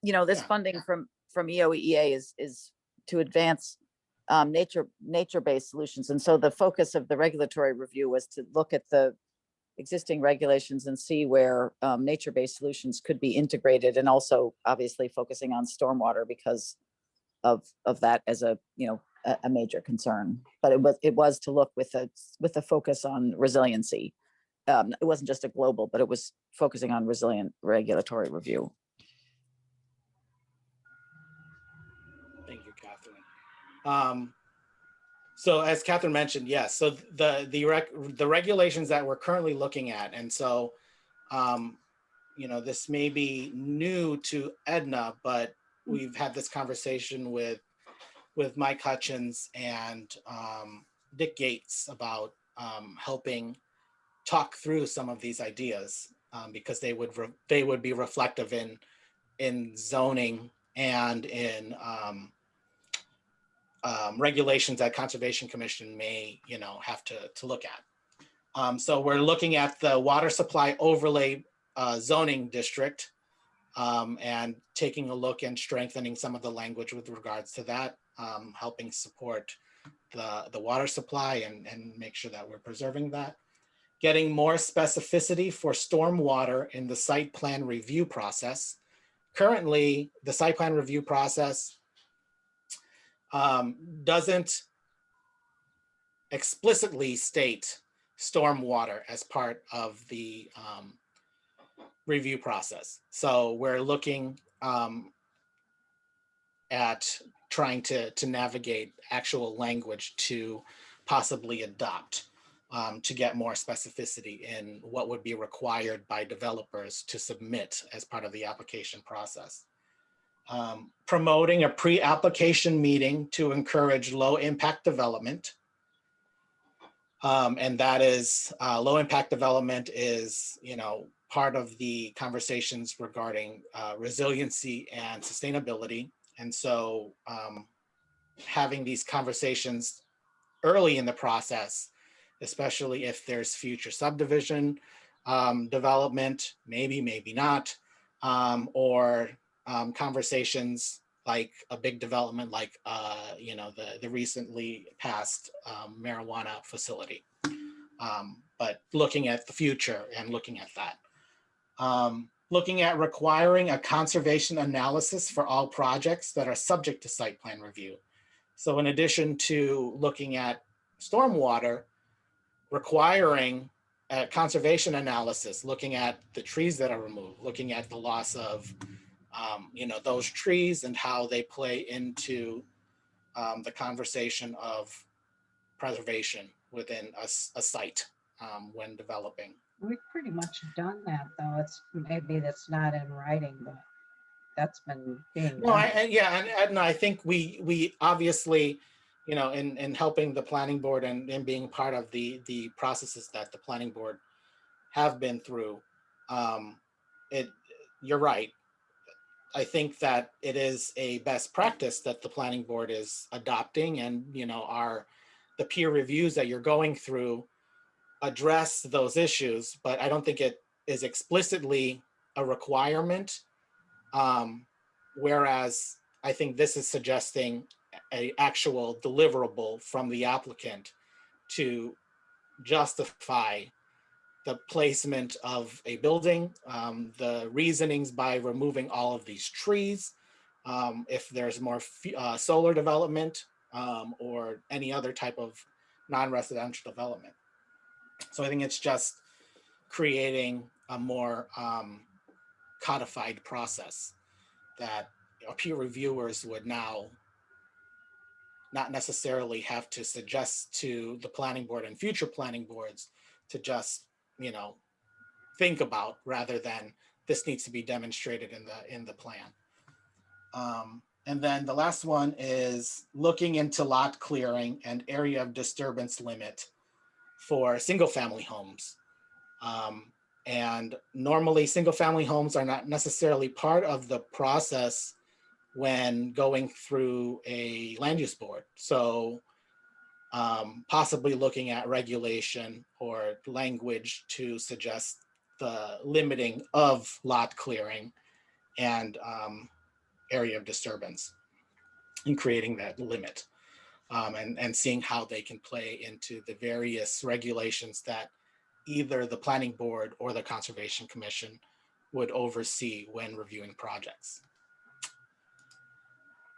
S5: this
S1: Yeah.
S5: funding from EOEA is to advance nature-based solutions. And so the focus of the regulatory review was to look at the existing regulations and see where nature-based solutions could be integrated, and also obviously focusing on stormwater because of that as a major concern. But it was to look with a focus on resiliency. It wasn't just a global, but it was focusing on resilient regulatory review.
S1: Thank you, Catherine. So as Catherine mentioned, yes. So the regulations that we're currently looking at, and so this may be new to Edna, but we've had this conversation with Mike Hutchins and Dick Gates about helping talk through some of these ideas because they would be reflective in zoning and in regulations that Conservation Commission may have to look at. So we're looking at the water supply overlay zoning district and taking a look and strengthening some of the language with regards to that, helping support the water supply and make sure that we're preserving that. Getting more specificity for stormwater in the site plan review process. Currently, the site plan review process doesn't explicitly state stormwater as part of the review process. So we're looking at trying to navigate actual language to possibly adopt to get more specificity in what would be required by developers to submit as part of the application process. Promoting a pre-application meeting to encourage low impact development. And that is low impact development is, part of the conversations regarding resiliency and sustainability. And so having these conversations early in the process, especially if there's future subdivision development, maybe not, or conversations like a big development like the recently passed marijuana facility. But looking at the future and looking at that. Looking at requiring a conservation analysis for all projects that are subject to site plan review. So in addition to looking at stormwater, requiring a conservation analysis, looking at the trees that are removed, looking at the loss of those trees and how they play into the conversation of preservation within a site when developing.
S6: We've pretty much done that, though. It's maybe that's not in writing, but that's been being
S1: No,
S6: done.
S1: and I think we obviously, in helping the planning board and being part of the processes that the planning board have been through, you're right. I think that it is a best practice that the planning board is adopting, and the peer reviews that you're going through address those issues, but I don't think it is explicitly a requirement. Whereas I think this is suggesting an actual deliverable from the applicant to justify the placement of a building, the reasonings by removing all of these trees, if there's more solar development or any other type of non-residential development. So I think it's just creating a more codified process that peer reviewers would now not necessarily have to suggest to the planning board and future planning boards to just, think about, rather than this needs to be demonstrated in the plan. And then the last one is looking into lot clearing and area of disturbance limit for single family homes. And normally single family homes are not necessarily part of the process when going through a land use board. So possibly looking at regulation or language to suggest the limiting of lot clearing and area of disturbance and creating that limit, and seeing how they can play into the various regulations that either the planning board or the conservation commission would oversee when reviewing projects.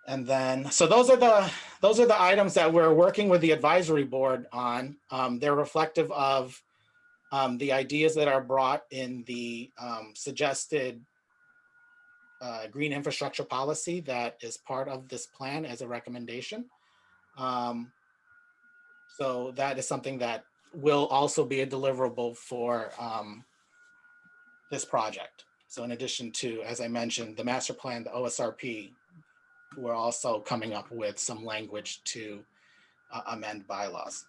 S1: And then, so those are the items that we're working with the advisory board on. They're reflective of the ideas that are brought in the suggested green infrastructure policy that is part of this plan as a recommendation. So that is something that will also be a deliverable for this project. So in addition to, as I mentioned, the master plan, the OSRP, we're also coming up with some language to amend bylaws.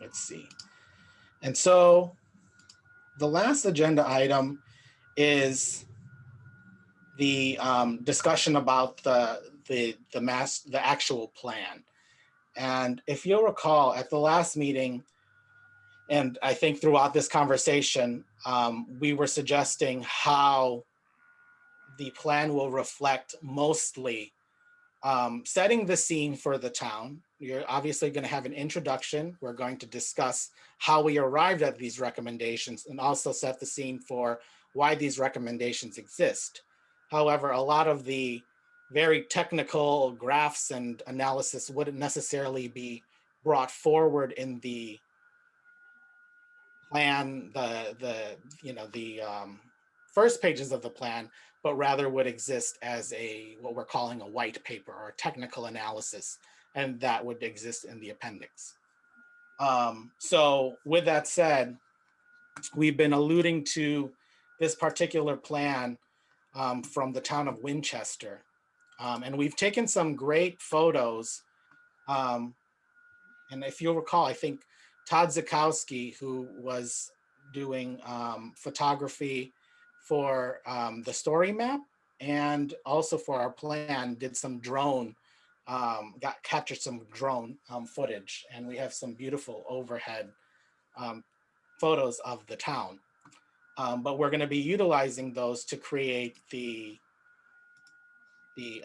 S1: Let's see. And so the last agenda item is the discussion about the actual plan. And if you'll recall, at the last meeting, and I think throughout this conversation, we were suggesting how the plan will reflect mostly setting the scene for the town. You're obviously going to have an introduction. We're going to discuss how we arrived at these recommendations and also set the scene for why these recommendations exist. However, a lot of the very technical graphs and analysis wouldn't necessarily be brought forward in the plan, the first pages of the plan, but rather would exist as what we're calling a white paper or technical analysis, and that would exist in the appendix. So with that said, we've been alluding to this particular plan from the town of Winchester. And we've taken some great photos. And if you'll recall, I think Todd Zukowski, who was doing photography for the story map and also for our plan, did some drone, captured some drone footage, and we have some beautiful overhead photos of the town. But we're going to be utilizing those to create the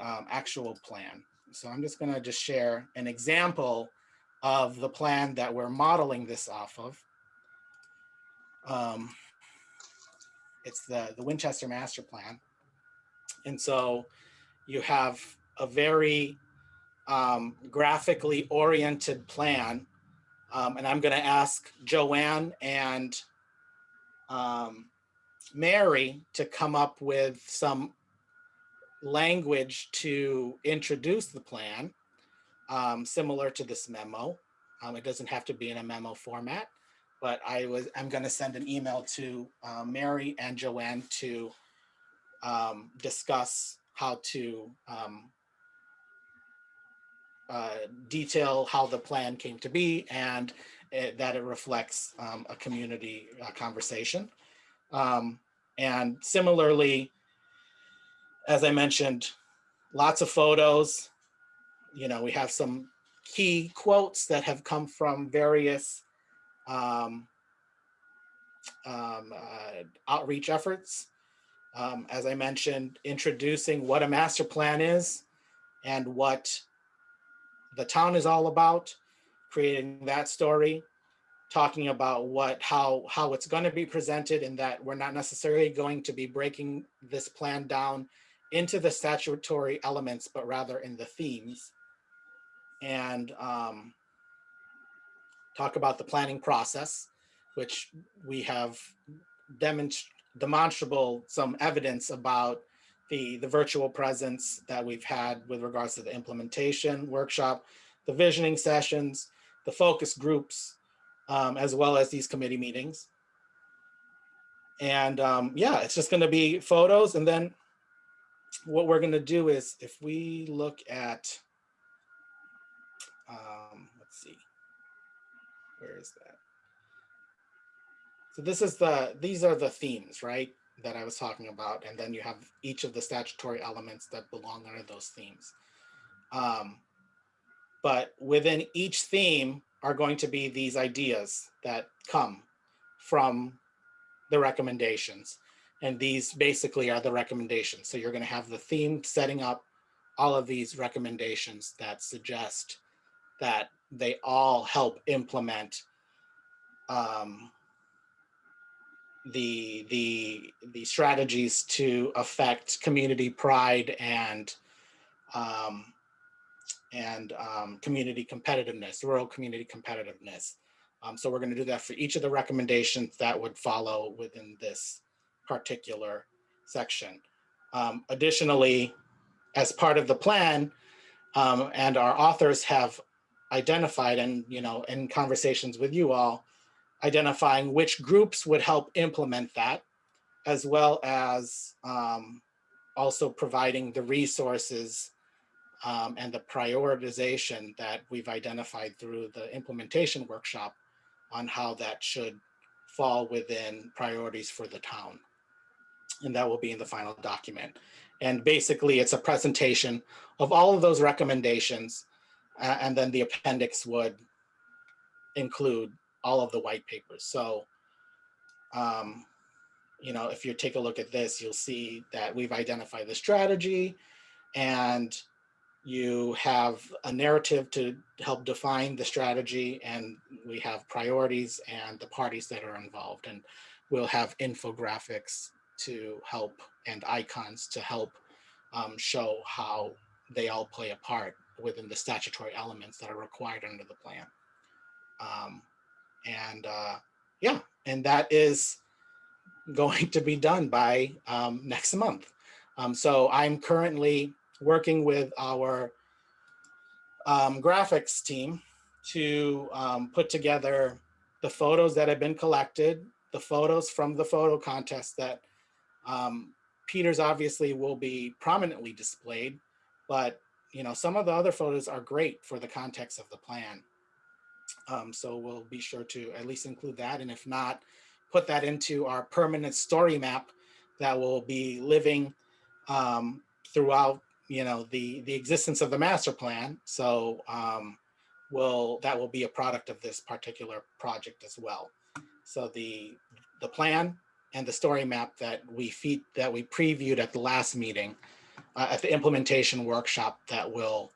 S1: actual plan. So I'm just going to just share an example of the plan that we're modeling this off of. It's the Winchester Master Plan. And so you have a very graphically oriented plan. And I'm going to ask Joanne and Mary to come up with some language to introduce the plan, similar to this memo. It doesn't have to be in a memo format, but I'm going to send an email to Mary and Joanne to discuss how to detail how the plan came to be, and that it reflects a community conversation. And similarly, as I mentioned, lots of photos. You know, we have some key quotes that have come from various outreach efforts. As I mentioned, introducing what a master plan is and what the town is all about, creating that story, talking about how it's going to be presented, and that we're not necessarily going to be breaking this plan down into the statutory elements, but rather in the themes. And talk about the planning process, which we have demonstrable some evidence about the virtual presence that we've had with regards to the implementation workshop, the visioning sessions, the focus groups, as well as these committee meetings. And yeah, it's just going to be photos. And then what we're going to do is, if we look at, let's see, where is that? So these are the themes, right, that I was talking about. And then you have each of the statutory elements that belong under those themes. But within each theme are going to be these ideas that come from the recommendations. And these basically are the recommendations. So you're going to have the theme setting up all of these recommendations that suggest that they all help implement the strategies to affect community pride and community competitiveness, rural community competitiveness. So we're going to do that for each of the recommendations that would follow within this particular section. Additionally, as part of the plan, and our authors have identified, and in conversations with you all, identifying which groups would help implement that, as well as also providing the resources and the prioritization that we've identified through the implementation workshop on how that should fall within priorities for the town. And that will be in the final document. And basically it's a presentation of all of those recommendations, and then the appendix would include all of the white papers. So, if you take a look at this, you'll see that we've identified the strategy, and you have a narrative to help define the strategy, and we have priorities and the parties that are involved, and we'll have infographics to help and icons to help show how they all play a part within the statutory elements that are required under the plan. Yeah, and that is going to be done by next month. So I'm currently working with our graphics team to put together the photos that have been collected, the photos from the photo contest that Peter's obviously will be prominently displayed, but some of the other photos are great for the context of the plan. So we'll be sure to at least include that, and if not, put that into our permanent story map that will be living throughout, the existence of the master plan. So that will be a product of this particular project as well. So the plan and the story map that we previewed at the last meeting, at the implementation workshop, that will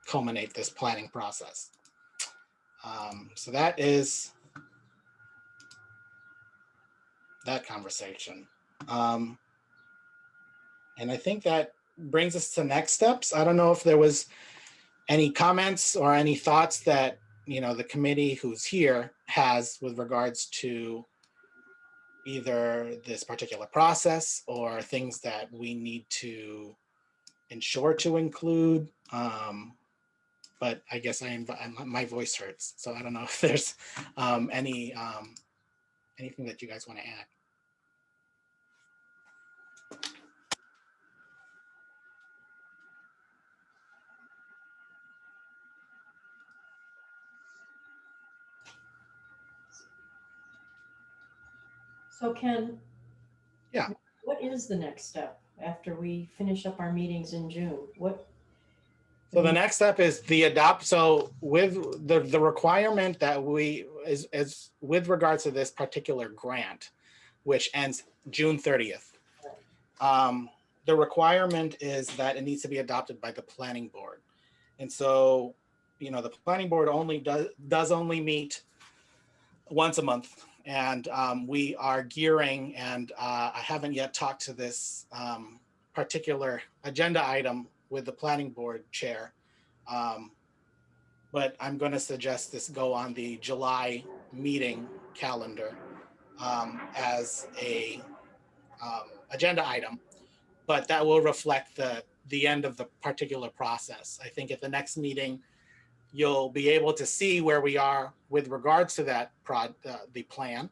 S1: culminate this planning process. So that is that conversation. And I think that brings us to next steps. I don't know if there was any comments or any thoughts that, the committee who's here has with regards to either this particular process or things that we need to ensure to include. But I guess my voice hurts, so I don't know if there's anything that you guys want to add.
S7: So Ken?
S1: Yeah.
S7: What is the next step after we finish up our meetings in June?
S1: So the next step is so with the requirement that is with regards to this particular grant, which ends June 30th. The requirement is that it needs to be adopted by the planning board. And so, the planning board does only meet once a month. And we are gearing, and I haven't yet talked to this particular agenda item with the planning board chair. But I'm going to suggest this go on the July meeting calendar as a agenda item, but that will reflect the end of the particular process. I think at the next meeting, you'll be able to see where we are with regards to that the plan,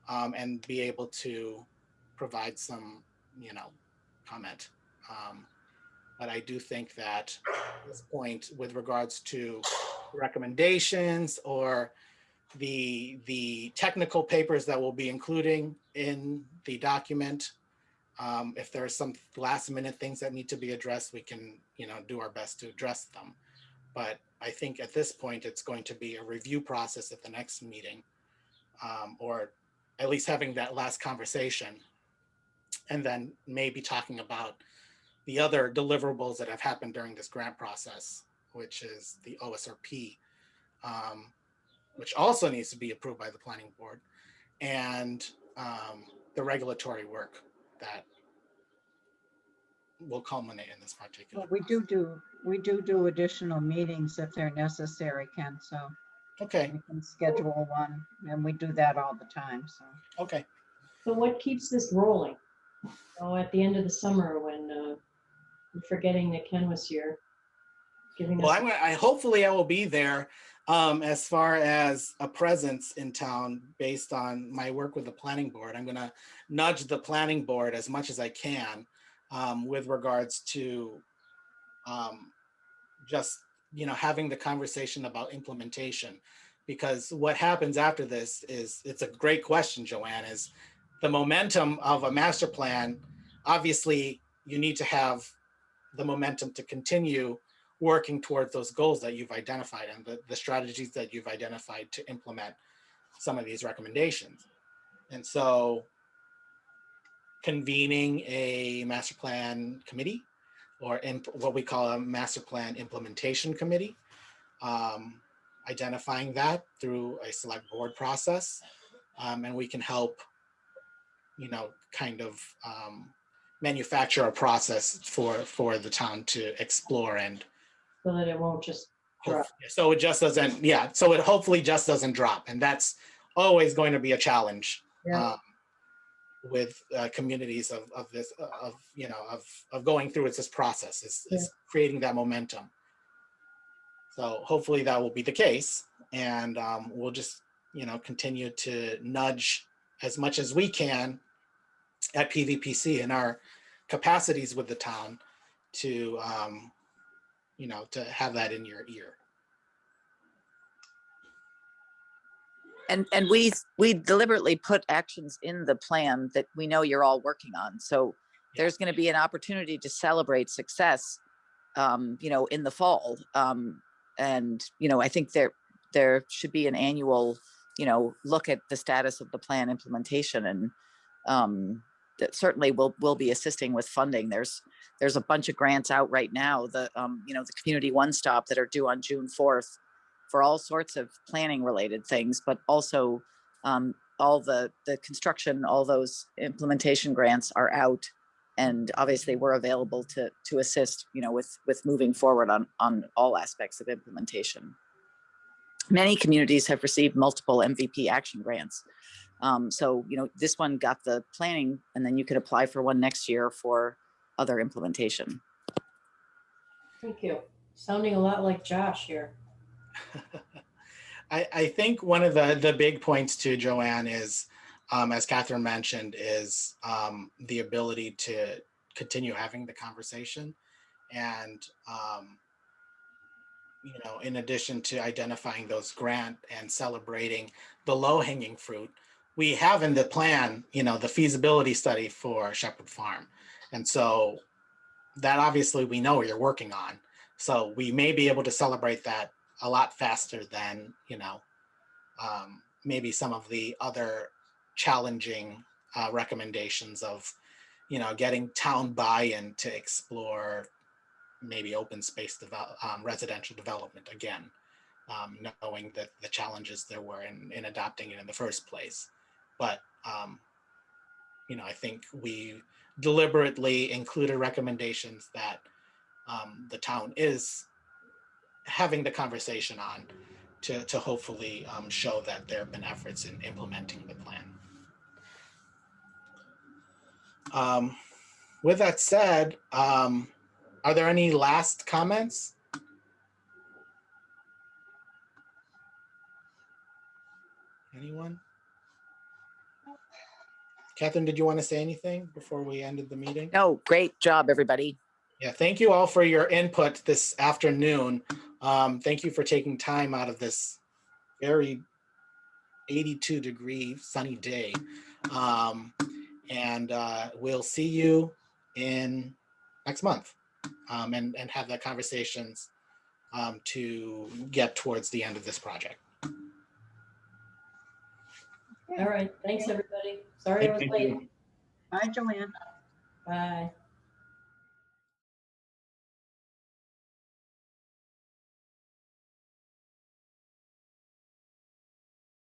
S1: and be able to provide some, comment. But I do think that at this point, with regards to recommendations or the technical papers that we'll be including in the document, if there are some last minute things that need to be addressed, we can, do our best to address them. But I think at this point, it's going to be a review process at the next meeting, or at least having that last conversation, and then maybe talking about the other deliverables that have happened during this grant process, which is the OSRP, which also needs to be approved by the planning board, and the regulatory work that will culminate in this particular.
S6: Well, we do additional meetings if they're necessary, Ken, so
S1: Okay.
S6: we can schedule one, and we do that all the time, so.
S1: Okay.
S7: So what keeps this rolling? At the end of the summer when I'm forgetting that Ken was here, giving
S1: Well,
S7: us.
S1: hopefully I will be there as far as a presence in town based on my work with the planning board. I'm going to nudge the planning board as much as I can with regards to just, having the conversation about implementation. Because what happens after this is, it's a great question, Joanne, is the momentum of a master plan. Obviously, you need to have the momentum to continue working towards those goals that you've identified and the strategies that you've identified to implement some of these recommendations. And so convening a master plan committee, or what we call a master plan implementation committee, identifying that through a select board process, and we can help, kind of manufacture a process for the town to explore, and
S7: So that it won't just drop.
S1: so it just doesn't, so it hopefully just doesn't drop. And that's always going to be a challenge.
S7: Yeah.
S1: With communities of this, of going through this process, is creating that momentum. So hopefully that will be the case, and we'll just, continue to nudge as much as we can at PVPC in our capacities with the town to, to have that in your ear.
S5: And we deliberately put actions in the plan that we know you're all working on. So there's going to be an opportunity to celebrate success, in the fall. And, I think there should be an annual, look at the status of the plan implementation. And that certainly will be assisting with funding. There's a bunch of grants out right now, the Community One Stop that are due on June 4th for all sorts of planning related things, but also all the construction, all those implementation grants are out. And obviously we're available to assist, with moving forward on all aspects of implementation. Many communities have received multiple MVP action grants. So, this one got the planning, and then you could apply for one next year for other implementation.
S7: Thank you. Sounding a lot like Josh here.
S1: I think one of the big points too, Joanne, is, as Catherine mentioned, is the ability to continue having the conversation. And, in addition to identifying those grant and celebrating the low hanging fruit, we have in the plan, the feasibility study for Shepherd Farm. And so that obviously we know you're working on. So we may be able to celebrate that a lot faster than, maybe some of the other challenging recommendations of, getting town buy-in to explore maybe open space residential development again, knowing that the challenges there were in adopting it in the first place. But, I think we deliberately included recommendations that the town is having the conversation on to hopefully show that there have been efforts in implementing the plan. With that said, are there any last comments? Anyone? Catherine, did you want to say anything before we ended the meeting?
S5: No, great job, everybody.
S1: Yeah, thank you all for your input this afternoon. Thank you for taking time out of this very 82-degree sunny day. And we'll see you in next month and have that conversations to get towards the end of this project.
S7: All right. Thanks, everybody. Sorry I was
S4: Thank
S7: late.
S4: you.
S6: Bye, Joanne.
S7: Bye.